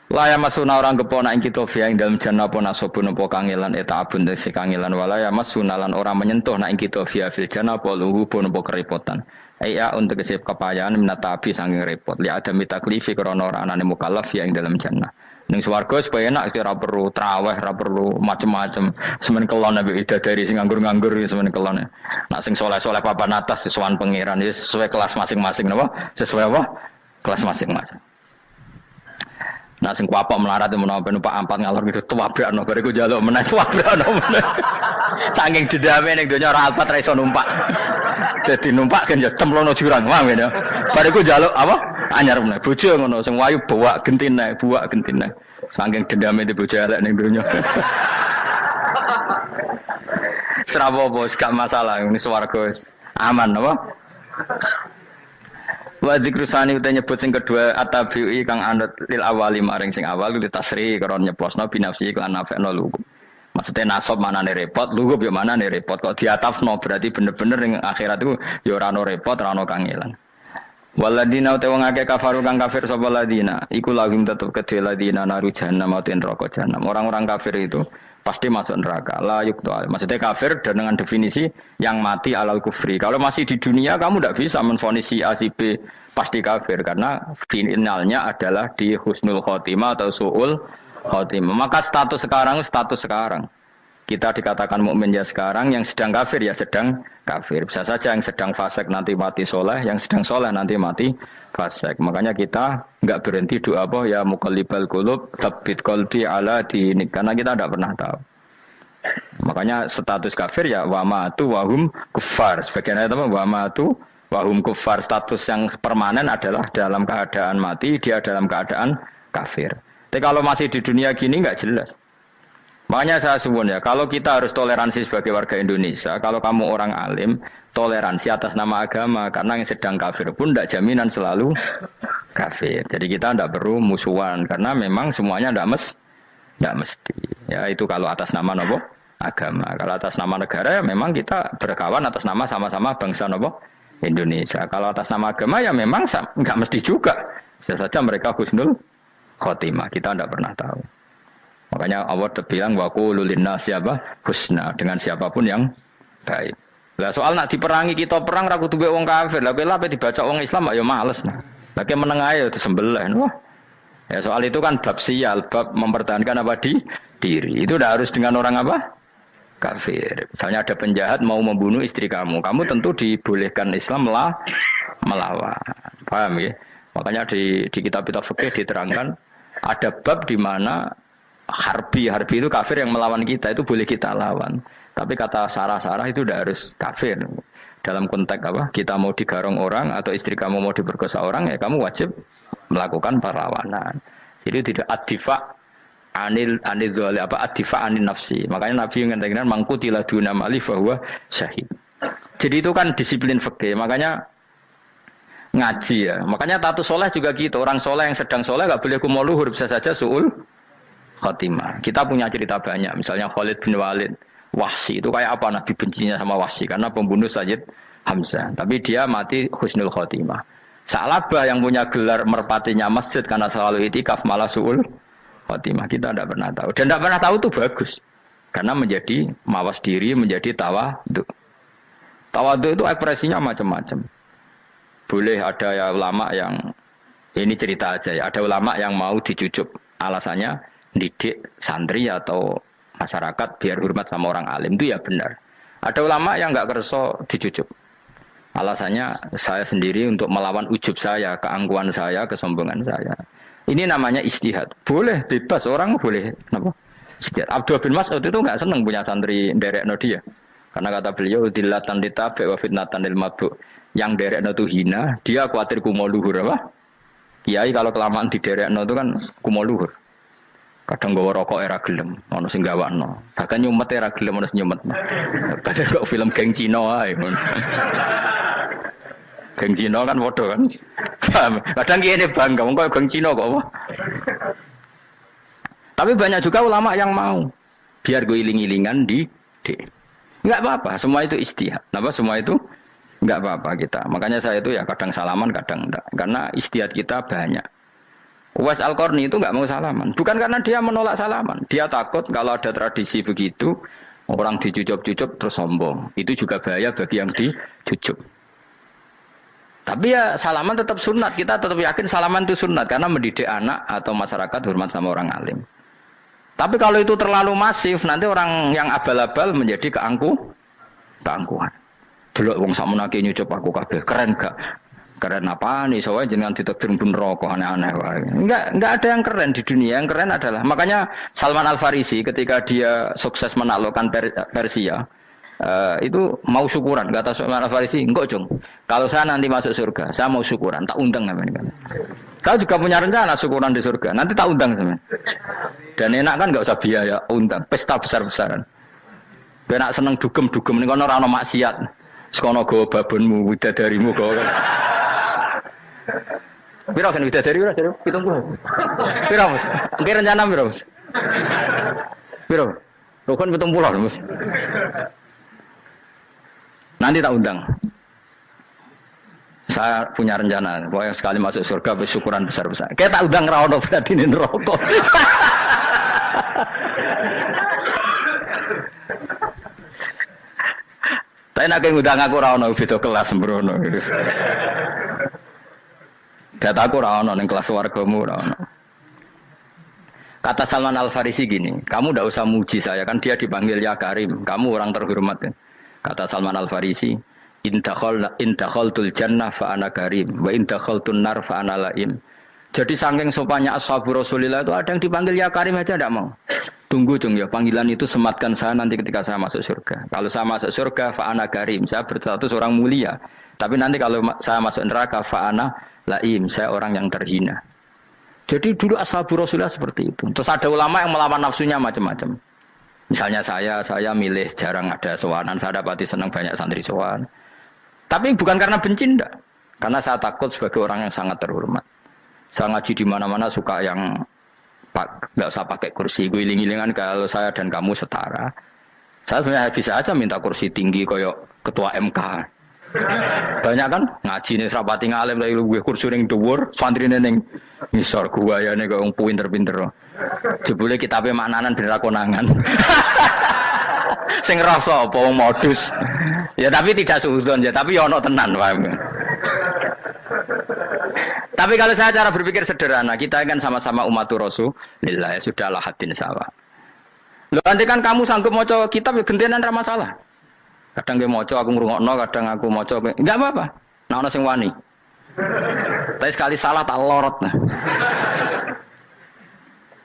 Laya masuna orang kepona ing kita via ing dalam jannah apa nasobun apa kangelan eta abun desi kangelan walaya masuna lan orang menyentuh nak ing kita via fil jannah apa luhu pun apa kerepotan. Iya untuk kesip kepayahan minatapi saking repot. Li ada mitaklifi krana ora anane mukallaf via ing dalam jannah. Ning swarga supaya enak ora perlu traweh, ora perlu macam-macam. Semen kelon nabi dari sing nganggur-nganggur semen kelon. Nak sing saleh-saleh papan atas sesuai pangeran sesuai kelas masing-masing napa? Sesuai apa? Kelas masing-masing. Nah sing kuapok melarat menawa numpak ampat ngalor gitu tuwabrakno bariku njaluk meneh tuwabrakno meneh. Saking dendame ning donya ora alpat ra iso numpak. Dadi numpak kan ya templono jurang wae ya. Bariku njaluk apa? Anyar meneh. Bojo ngono sing wayu buak gentine. Saking dendame di bojo elek ning donya. Serapopo gak masalah ini swarga aman apa? Wa dzikrusani uta nyebut sing kedua atabi'i kang anut lil awali maring sing awal kudu tasri karo nyeplosno binafsi lan nafekno lugu. Maksudnya nasab manane repot, lugu yo manane repot kok diatafno berarti bener-bener ning akhirat itu yo ora ono repot, ora ono kangelan. Waladina uta wong akeh kafaru kang kafir sapa ladina, iku lagim tetep kedhe ladina naru jahannam mauten neraka jahannam. Orang-orang kafir itu pasti masuk neraka. La yuqtal. Maksudnya kafir dan dengan definisi yang mati alal kufri. Kalau masih di dunia kamu tidak bisa menvonis si A si B pasti kafir karena finalnya adalah di husnul khotimah atau suul khotimah. Maka status sekarang. Kita dikatakan mukmin ya sekarang, yang sedang kafir ya sedang kafir. Bisa saja yang sedang fasik nanti mati soleh, yang sedang soleh nanti mati fasik. Makanya kita enggak berhenti doa apa ya muqallibal qulub tsabbit qalbi ala dinik, karena kita tidak pernah tahu. Makanya status kafir ya wa matu wa hum kuffar. Sebagian ayat apa wa matu wa hum kuffar, status yang permanen adalah dalam keadaan mati, dia dalam keadaan kafir. Tapi kalau masih di dunia gini enggak jelas. Makanya saya suwun ya, kalau kita harus toleransi sebagai warga Indonesia, kalau kamu orang alim, toleransi atas nama agama, karena yang sedang kafir pun tidak jaminan selalu kafir. Jadi kita tidak perlu musuhan, karena memang semuanya tidak mesti. Ya itu kalau atas nama nopo agama. Kalau atas nama negara ya memang kita berkawan atas nama sama-sama bangsa nopo Indonesia. Kalau atas nama agama ya memang nggak mesti juga. Bisa saja mereka husnul khotimah, kita tidak pernah tahu. Makanya Allah terbilang wa qulul linnasi siapa husna, dengan siapapun yang baik. Lah soal nak diperangi kita perang ra kudu mbek wong kafir. Lah kowe dibaca wong Islam ya males. Lah ke meneng ae disembelih. Wah. Ya soal itu kan bab sial, bab mempertahankan apa diri. Itu udah harus dengan orang apa? Kafir. Misalnya ada penjahat mau membunuh istri kamu tentu dibolehkan Islam melawan. Paham ya? Makanya di kitab-kitab fikih diterangkan ada bab di mana harbi itu kafir yang melawan kita itu boleh kita lawan. Tapi kata sarah itu udah harus kafir. Dalam konteks apa? Kita mau digarong orang atau istri kamu mau diperkosa orang ya kamu wajib melakukan perlawanan. Jadi tidak adifa anil dzali apa adifa anin nafsi. Makanya Nabi mengatakan mangkutila duna mali bahwa syahid. Jadi itu kan disiplin fikih. Makanya ngaji ya. Makanya tatus soleh juga gitu. Orang soleh yang sedang soleh nggak boleh kumo luhur, bisa saja suul khotimah. Kita punya cerita banyak. Misalnya Khalid bin Walid, Wahsi itu kayak apa Nabi bencinya sama Wahsi karena pembunuh Sayyid Hamzah. Tapi dia mati husnul khotimah. Sa'labah yang punya gelar merpatinya masjid karena selalu itikaf malah suul khotimah. Kita tidak pernah tahu. Dan tidak pernah tahu itu bagus. Karena menjadi mawas diri, menjadi tawadhu. Tawadhu itu ekspresinya macam-macam. Boleh ada ya ulama yang, ini cerita aja ya, ada ulama yang mau dicucup. Alasannya didik santri atau masyarakat biar hormat sama orang alim, itu ya benar. Ada ulama yang nggak kerso dicucup. Alasannya saya sendiri untuk melawan ujub saya, keangkuhan saya, kesombongan saya. Ini namanya istihad. Boleh, bebas, orang boleh. Kenapa? Istihad. Abdullah bin Mas'ud itu nggak senang punya santri nderekno dia. Karena kata beliau, dilatan ditabe wa fitnatan lil mabuk. Yang derekno itu hina, dia khawatir kumo luhur apa? Kiai kalau kelamaan di derekno itu kan kumo luhur. Kadang gawa rokok era gelem, ono sing gawakno. Bahkan nyumet era gelem ono sing nyumet. Kadang kok film geng Cina ae. Geng Cina kan padha kan. Kadang kene bangga wong kok geng Cina kok apa? Tapi banyak juga ulama yang mau biar gue iling-ilingan di enggak apa-apa, semua itu istihad. Apa semua itu enggak apa-apa kita. Makanya saya itu ya kadang salaman, kadang enggak. Karena istihad kita banyak. Uwais Al-Qarni itu enggak mau salaman. Bukan karena dia menolak salaman. Dia takut kalau ada tradisi begitu, orang dicucup-cucup terus sombong. Itu juga bahaya bagi yang dicucup. Tapi ya salaman tetap sunat. Kita tetap yakin salaman itu sunat. Karena mendidik anak atau masyarakat hormat sama orang alim. Tapi kalau itu terlalu masif, nanti orang yang abal-abal menjadi keangkuhan. Delok wong sakmenake nyucup aku kabeh, keren gak? Keren apa nih? Soalnya jenengan ditakdir pun rokok aneh-aneh wae. Enggak ada yang keren di dunia. Yang keren adalah makanya Salman Al Farisi ketika dia sukses menaklukkan Persia, itu mau syukuran. Kata Salman Al Farisi, "Enggak, Jong. Kalau saya nanti masuk surga, saya mau syukuran, tak undang namanya." Kau juga punya rencana syukuran di surga. Nanti tak undang sama. Dan enak kan enggak usah biaya undang, pesta besar-besaran. Enak seneng dugem-dugem ning kono ora ono maksiat. Sekono go babonmu, widadarimu go. Piro kan widadari ora jare 70. Piro Mas? Engke rencana piro Mas? Piro? Lho kan 70 Mas. Nanti tak undang. Saya punya rencana, pokoknya sekali masuk surga bersyukuran besar-besar. Kayak tak undang ra ono berarti ning neraka. Tapi nak ngundang aku ra ono beda kelas sembrono. Data aku ra ono ning kelas wargamu ra ono. Kata Salman Al Farisi gini, kamu ndak usah muji saya kan dia dipanggil ya Karim, kamu orang terhormat. Kata Salman Al Farisi, in dakhaltul jannah fa ana karim wa in dakhaltun nar fa ana laim. Jadi saking sopannya ashabu Rasulillah itu ada yang dipanggil ya Karim aja tidak mau. Tunggu Jung ya, panggilan itu sematkan saya nanti ketika saya masuk surga. Kalau saya masuk surga fa ana karim, saya berstatus orang mulia. Tapi nanti kalau saya masuk neraka fa ana laim, saya orang yang terhina. Jadi dulu ashabu Rasulillah seperti itu. Terus ada ulama yang melawan nafsunya macam-macam. Misalnya saya milih jarang ada sowanan, saya dapati senang banyak santri sowan. Tapi bukan karena benci enggak. Karena saya takut sebagai orang yang sangat terhormat. Saya ngaji di mana-mana suka yang enggak usah pakai kursi, guling-gulingan kalau saya dan kamu setara. Saya sebenarnya bisa aja minta kursi tinggi koyok ketua MK. Banyak kan ngaji nih serapati ngalim dari gue kursi ning dhuwur, santrine ning ngisor guayane kok wong pinter-pinter. Jebule kitabe maknanan ben ra konangan. Sing rasa apa wong modus. Ya tapi tidak suudzon ya, tapi ya ono tenan paham. Tapi kalau saya cara berpikir sederhana, kita kan sama-sama umatur Rasulillah, ya sudahlah hadin sawa. Lho nanti kan kamu sanggup maca kitab ya gentenan ra masalah. Kadang ge maca aku ngrungokno, kadang aku maca enggak apa-apa. Nek ana sing wani. Tapi sekali salah tak lorot nah.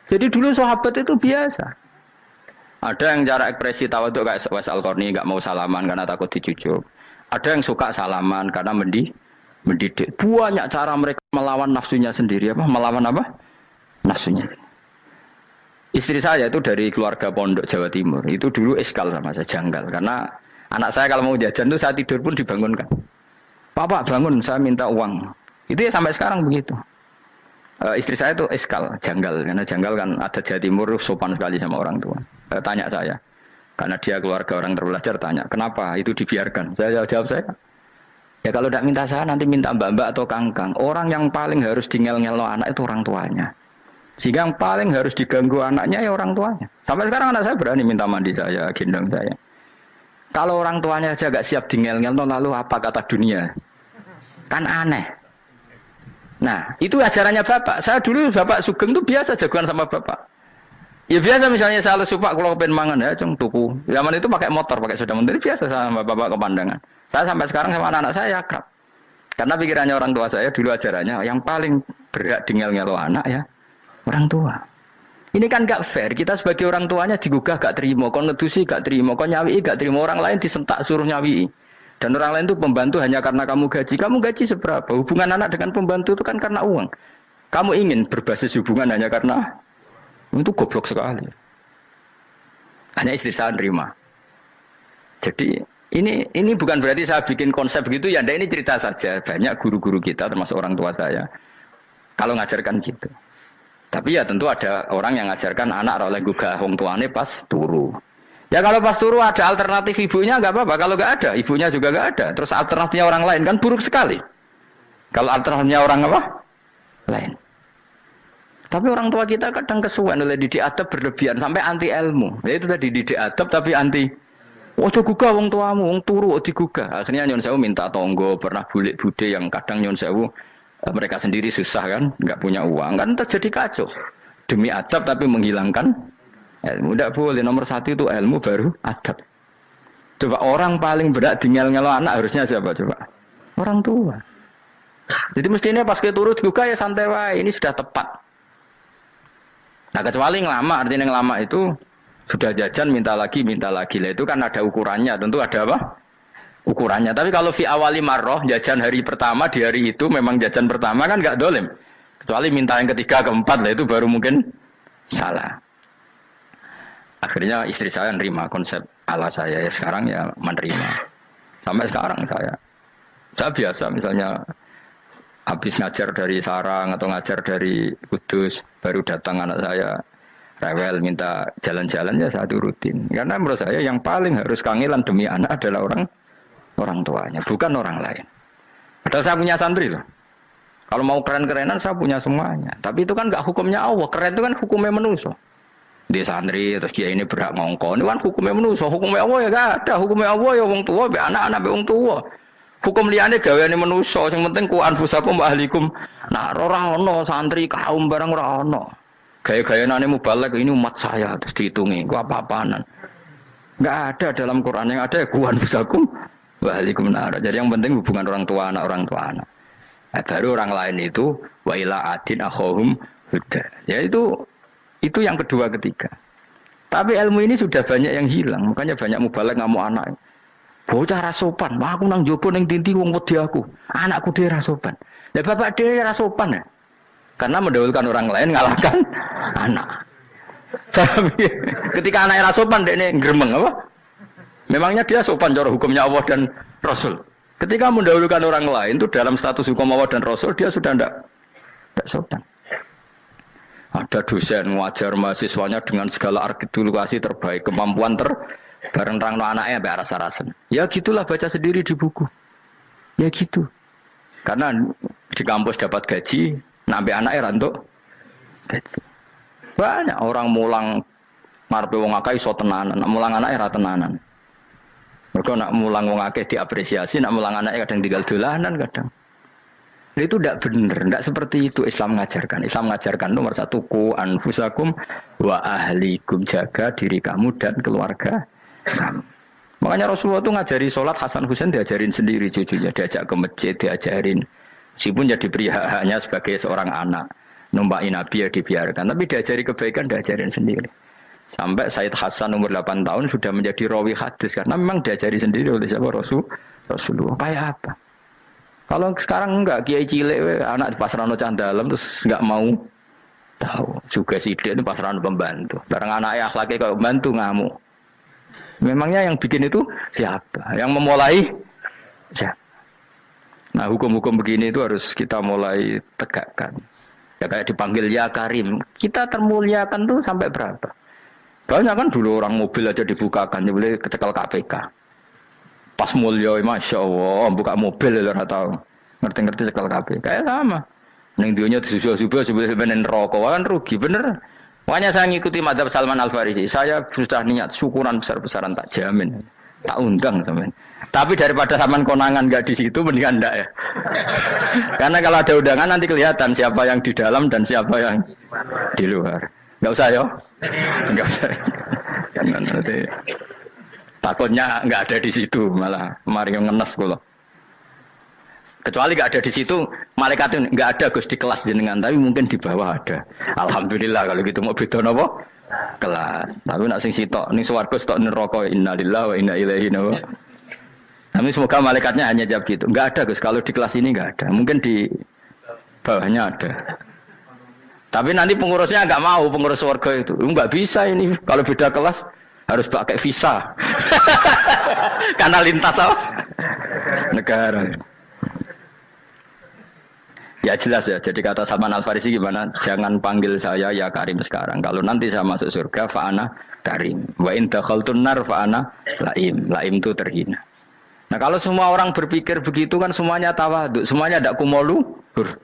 Jadi dulu sahabat itu biasa. Ada yang cara ekspresi tawadhu kayak Uwais Al-Qarni enggak mau salaman karena takut dicucuk. Ada yang suka salaman karena mendidik. Banyak cara mereka melawan nafsunya sendiri apa? Melawan apa? nafsunya. Istri saya itu dari keluarga pondok Jawa Timur. Itu dulu eskal sama saya, janggal. Karena anak saya kalau mau jajan itu saya tidur pun dibangunkan. Pak bangun, saya minta uang. Itu ya sampai sekarang begitu. Istri saya itu eskal, janggal. Karena janggal kan ada Jawa Timur sopan sekali sama orang tua. Tanya saya. Karena dia keluarga orang terpelajar, tanya, kenapa itu dibiarkan? Saya jawab saya. Ya kalau tidak minta saya, nanti minta mbak-mbak atau kangkang. Orang yang paling harus dingel-ngelo anak itu orang tuanya. Sehingga yang paling harus diganggu anaknya ya orang tuanya. Sampai sekarang anak saya berani minta mandi saya, gendong saya. Kalau orang tuanya aja gak siap dingel-ngel, lalu apa kata dunia? Kan aneh. Nah, itu ajarannya bapak. Saya dulu bapak Sugeng itu biasa jagoan sama bapak. Ya biasa misalnya saya lesu pak kalau pengen mangan ya, cung tuku. Zaman itu pakai motor, pakai sepeda motor, biasa sama bapak kepandangan. Saya sampai sekarang sama anak-anak saya akrab. Karena pikirannya orang tua saya dulu ajarannya yang paling berhak dingel-ngelo anak ya orang tua. Ini kan gak fair. Kita sebagai orang tuanya digugah gak terima, kon ngedusi gak terima, kon nyawi gak terima, orang lain disentak suruh nyawi. Dan orang lain itu pembantu hanya karena kamu gaji. Kamu gaji seberapa? Hubungan anak dengan pembantu itu kan karena uang. Kamu ingin berbasis hubungan hanya karena itu goblok sekali. Hanya istri saya nerima. Jadi ini bukan berarti saya bikin konsep begitu ya. Ini cerita saja. Banyak guru-guru kita termasuk orang tua saya kalau ngajarkan gitu. Tapi ya tentu ada orang yang ngajarkan anak oleh gugah wong tuane pas turu. Ya kalau pas turu ada alternatif ibunya nggak apa-apa. Kalau nggak ada, ibunya juga nggak ada. Terus alternatifnya orang lain kan buruk sekali. Kalau alternatifnya orang apa? Lain. Tapi orang tua kita kadang kesuwen oleh didik adab berlebihan sampai anti ilmu. Ya itu tadi didik adab tapi anti. Ojo gugah wong tuamu, wong turu digugah. Akhirnya nyon sewu minta tonggo, pernah bulik bude yang kadang nyon sewu mereka sendiri susah kan, nggak punya uang kan terjadi kacau. Demi adab tapi menghilangkan ilmu. Tidak boleh. Nomor satu itu ilmu baru adab. Coba orang paling berat dingel-ngelo anak harusnya siapa coba? Orang tua. Jadi mestinya pas kita turut juga ya santai wae. Ini sudah tepat. Nah kecuali ngelama, artinya ngelama itu sudah jajan minta lagi. Lah itu kan ada ukurannya. Tentu ada apa? Ukurannya. Tapi kalau fi awali marroh jajan hari pertama di hari itu memang jajan pertama kan nggak dolim. Kecuali minta yang ketiga keempat lah itu baru mungkin salah. Akhirnya istri saya nerima konsep ala saya ya sekarang ya menerima. Sampai sekarang saya biasa misalnya habis ngajar dari Sarang atau ngajar dari Kudus baru datang anak saya rewel minta jalan-jalan ya saya turutin. Karena menurut saya yang paling harus kangelan demi anak adalah orang tuanya, bukan orang lain. Padahal saya punya santri loh. Kalau mau keren-kerenan saya punya semuanya. Tapi itu kan nggak hukumnya Allah. Keren itu kan hukumnya manusia. Di santri terus dia ini berhak ngongkon. Ini kan hukumnya manusia. Hukumnya Allah ya gak ada. Hukumnya Allah ya wong tua, be anak-anak be wong tua. Hukum liane gaweane manusia. Yang penting ku anfusakum wa ahlikum. Nah, ora ono santri kaum barang ora ono. Gaya-gayanane mubalek ini umat saya terus dihitungi. Ku apa-apaanan. Enggak ada dalam Quran yang ada ku anfusakum Waalaikumsalam. Jadi yang penting hubungan orang tua anak. Nah, baru orang lain itu wa ila adin akhahum huda. Ya itu yang kedua ketiga. Tapi ilmu ini sudah banyak yang hilang. Makanya banyak mubalek ngamuk anak. Bocah rasopan. Wah aku nang jopo ning tinti wong wedi aku. Anakku dhewe rasopan. Lah bapak dhewe rasopan ya. Karena mendahulukan orang lain ngalahkan anak. Ketika anaknya rasopan dekne gremeng apa? Memangnya dia sopan cara hukumnya Allah dan Rasul. Ketika mendahulukan orang lain itu dalam status hukum Allah dan Rasul dia sudah tidak sopan. Ada dosen ngajar mahasiswanya dengan segala artikulasi terbaik, kemampuan bareng rangno anaknya sampai rasa-rasen. Ya gitulah baca sendiri di buku. Ya gitu. Karena di kampus dapat gaji, nambe anaknya rantuk gaji. Banyak orang mulang marpe wong akeh iso tenanan, mulang anaknya ra tenanan. Mereka nak mulang wong akeh diapresiasi, nak mulang anaknya kadang tinggal dolanan kadang. Itu tidak benar, tidak seperti itu Islam mengajarkan. Islam mengajarkan nomor satu ku anfusakum wa ahlikum, jaga diri kamu dan keluarga kamu. Makanya Rasulullah itu ngajari sholat Hasan Husain diajarin sendiri cucunya, diajak ke masjid diajarin. Meskipun jadi hanya sebagai seorang anak, numpakin Nabi ya dibiarkan, tapi diajari kebaikan diajarin sendiri. Sampai Said Hasan umur 8 tahun sudah menjadi rawi hadis karena memang diajari sendiri oleh siapa Rasulullah. Kayak apa? Kalau sekarang enggak, kiai cilik anak di pasar ono cah dalem terus enggak mau tahu. Juga sidik itu pasaran pembantu. Barang anaknya akhlaknya kayak pembantu ngamuk. Memangnya yang bikin itu siapa? Yang memulai siapa? Nah hukum-hukum begini itu harus kita mulai tegakkan. Ya kayak dipanggil ya Karim. Kita termuliakan tuh sampai berapa? Banyak kan dulu orang mobil aja dibukakan, dia boleh kecekel KPK. Pas mulia, masya Allah, buka mobil ya tahu. Ngerti-ngerti cekel KPK. Kayak sama. Neng dunia subuh-subuh sebenarnya rokok kan rugi bener. Makanya saya ngikuti madzhab Salman Al Farisi. Saya sudah niat syukuran besar-besaran tak jamin, tak undang sampean. Tapi daripada sampean konangan nggak di situ, mendingan enggak ya. Karena kalau ada undangan nanti kelihatan siapa yang di dalam dan siapa yang di luar. Nggak usah ya, nggak usah. Karena nanti takutnya nggak ada di situ malah mari ngenes kulo. Kecuali nggak ada di situ, malaikat itu nggak ada Gus di kelas jenengan, tapi mungkin di bawah ada. Alhamdulillah kalau gitu mau beda apa? Kelas. Tapi nak sing sitok ning swarga sitok neraka innalillahi wa inna ilaihi raji'un. Tapi semoga malaikatnya hanya jawab gitu. Nggak ada Gus, kalau di kelas ini nggak ada. Mungkin di bawahnya ada. Tapi nanti pengurusnya nggak mau, pengurus swarga itu. Nggak bisa ini kalau beda kelas harus pakai visa. Karena lintas apa? Negara. Ya jelas ya, jadi kata Salman Al Farisi gimana? Jangan panggil saya ya Karim sekarang. Kalau nanti saya masuk surga, fa'ana Karim. Wa in dakhaltun nar fa'ana Laim. Laim itu terhina. Nah kalau semua orang berpikir begitu kan semuanya tawadhu, semuanya ada kumoluhur.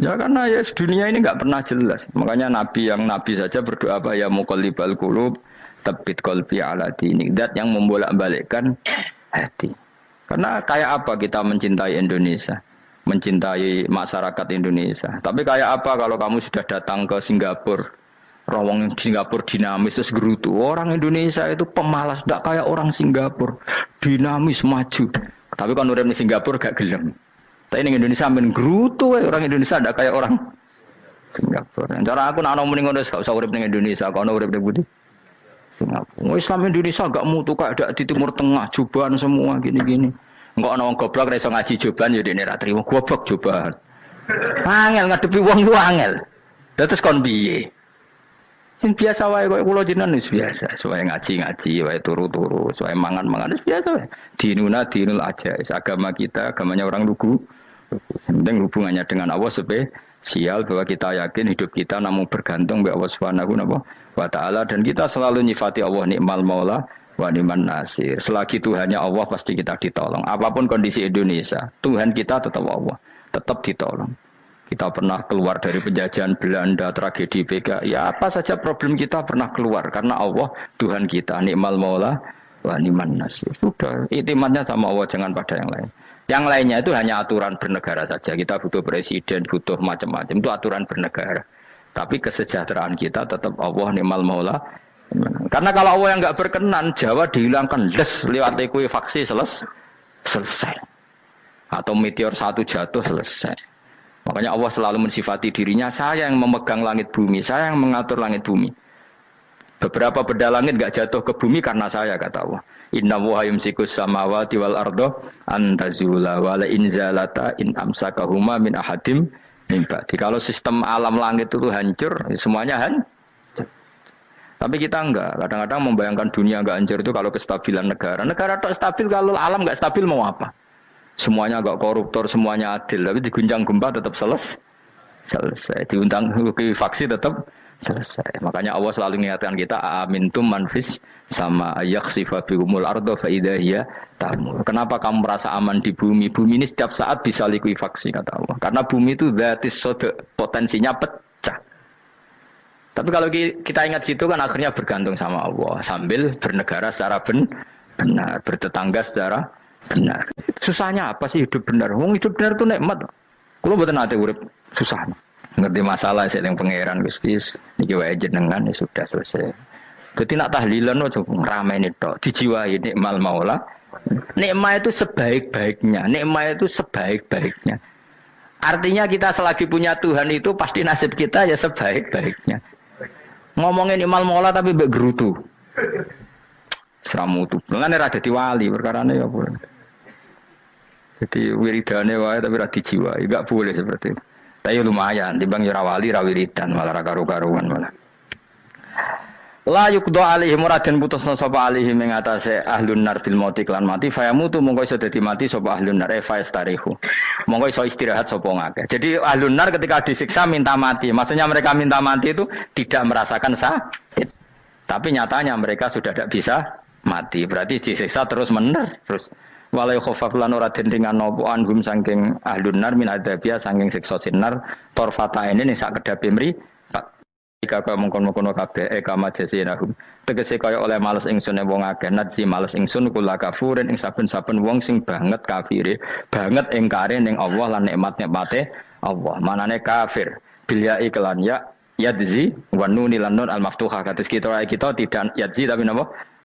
Ya karena ya dunia ini nggak pernah jelas. Makanya Nabi yang Nabi saja berdoa apa ya muqallibal qulub, tsabbit qalbi ala dinik. Dat yang membolak-balikkan hati. Karena kayak apa kita mencintai Indonesia? Mencintai masyarakat Indonesia. Tapi kayak apa kalau kamu sudah datang ke Singapura, rawang Singapura dinamis terus gerutu. Orang Indonesia itu pemalas, tidak kayak orang Singapura, dinamis maju. Tapi kalau orang di Singapura gak gelem. Tapi di Indonesia main gerutu, orang Indonesia tidak kayak orang Singapura. Cara aku nak ngomong ngono gak usah urip ning Indonesia, kalau urip ning Budi. Singapura. Islam Indonesia gak mutu kayak ada di Timur Tengah, jubahan semua gini-gini. Enggak ana wong goblok ra iso ngaji joban ya dene ra trimo goblok joban. Angel ngadepi wong lu angel. Terus kon piye? Sing biasa wae koyo kula jenengan wis biasa, wae ngaji-ngaji, wae turu-turu, wae mangan-mangan wis biasa wae. Dinuna dinul aja, agama kita, agamanya orang lugu. Penting hubungannya dengan Allah spesial bahwa kita yakin hidup kita namun bergantung kepada Allah Subhanahu wa taala dan kita selalu nyifati Allah nikmal maula wa ni'man nasir. Selagi Tuhannya Allah pasti kita ditolong. Apapun kondisi Indonesia, Tuhan kita tetap Allah, tetap ditolong. Kita pernah keluar dari penjajahan Belanda, tragedi PKI, ya apa saja problem kita pernah keluar karena Allah Tuhan kita, ni'mal maula wa ni'man nasir. Sudah, iktimatnya sama Allah, jangan pada yang lain. Yang lainnya itu hanya aturan bernegara saja. Kita butuh presiden, butuh macam-macam, itu aturan bernegara. Tapi kesejahteraan kita tetap Allah ni'mal maula. Karena kalau Allah yang nggak berkenan, Jawa dihilangkan, lewat ekuifaksi selesai. Atau meteor satu jatuh selesai. Makanya Allah selalu mensifati dirinya, saya yang memegang langit bumi, saya yang mengatur langit bumi. Beberapa benda langit nggak jatuh ke bumi karena saya, kata Allah. Inna wa yumsikus samawati wal ardo antazula wala inzalata in amsakahuma min ahadim mimba. Kalau sistem alam langit itu hancur, semuanya hancur. Tapi kita enggak, kadang-kadang membayangkan dunia enggak hancur itu kalau kestabilan negara. Negara tak stabil, kalau alam enggak stabil mau apa? Semuanya enggak koruptor, semuanya adil, tapi diguncang gempa tetap selesai. Diundang faksi tetap selesai. Makanya Allah selalu mengingatkan kita, amintum manfis sama yaksifa bihumul ardo fa idza hiya tamur. Kenapa kamu merasa aman di bumi? Bumi ini setiap saat bisa likuifaksi, kata Allah. Karena bumi itu dzatis sodok, potensinya pecah. Tapi kalau kita ingat situ kan akhirnya bergantung sama Allah sambil bernegara secara benar, bertetangga secara benar. Susahnya apa sih hidup benar? Wong hidup benar itu nikmat. Kalau mboten nate urip susah. Ngerti masalah saya yang pangeran Gusti niki wae jenengan ya sudah selesai. Dadi nak tahlilan ojo ngrameni tok, dijiwai nikmal maula. Nikmat itu sebaik-baiknya, nikmat itu sebaik-baiknya. Artinya kita selagi punya Tuhan itu pasti nasib kita ya sebaik-baiknya. Ngomongin imal mola tapi mbek gerutu. Seramutu. Mulane ra dadi wali perkarane ya apa. Jadi wiridane wae tapi ra dijiwai, enggak boleh seperti itu. Tapi lumayan timbang yo rawali rawiridan malah ra karo-karuan malah. La yuqda alaihim raden putusna sapa alaihim ing atase ahlun nar bil mauti lan mati fayamutu mongko iso dadi mati sapa ahlun nar faistarihu. Mongko iso istirahat sapa ngake. Jadi ahlun nar ketika disiksa minta mati. Maksudnya mereka minta mati itu tidak merasakan sakit. Tapi nyatanya mereka sudah tidak bisa mati. Berarti disiksa terus terus walai khofaf lan ora den ringan napa anhum saking ahlun nar min adzabia saking siksa sinar torfata ini ning sak kedape mri jika kaya mengkon-mengkon kabeh kama jazinahum tegese kaya oleh males ingsun wong akeh nadzi males ingsun kula kafurin ing saben-saben wong sing banget kafire banget ingkare ning Allah lan nikmat-nikmate Allah manane kafir bilya iklan ya yadzi wa nunil nun al maftuhah kados kita tidak yadzi tapi napa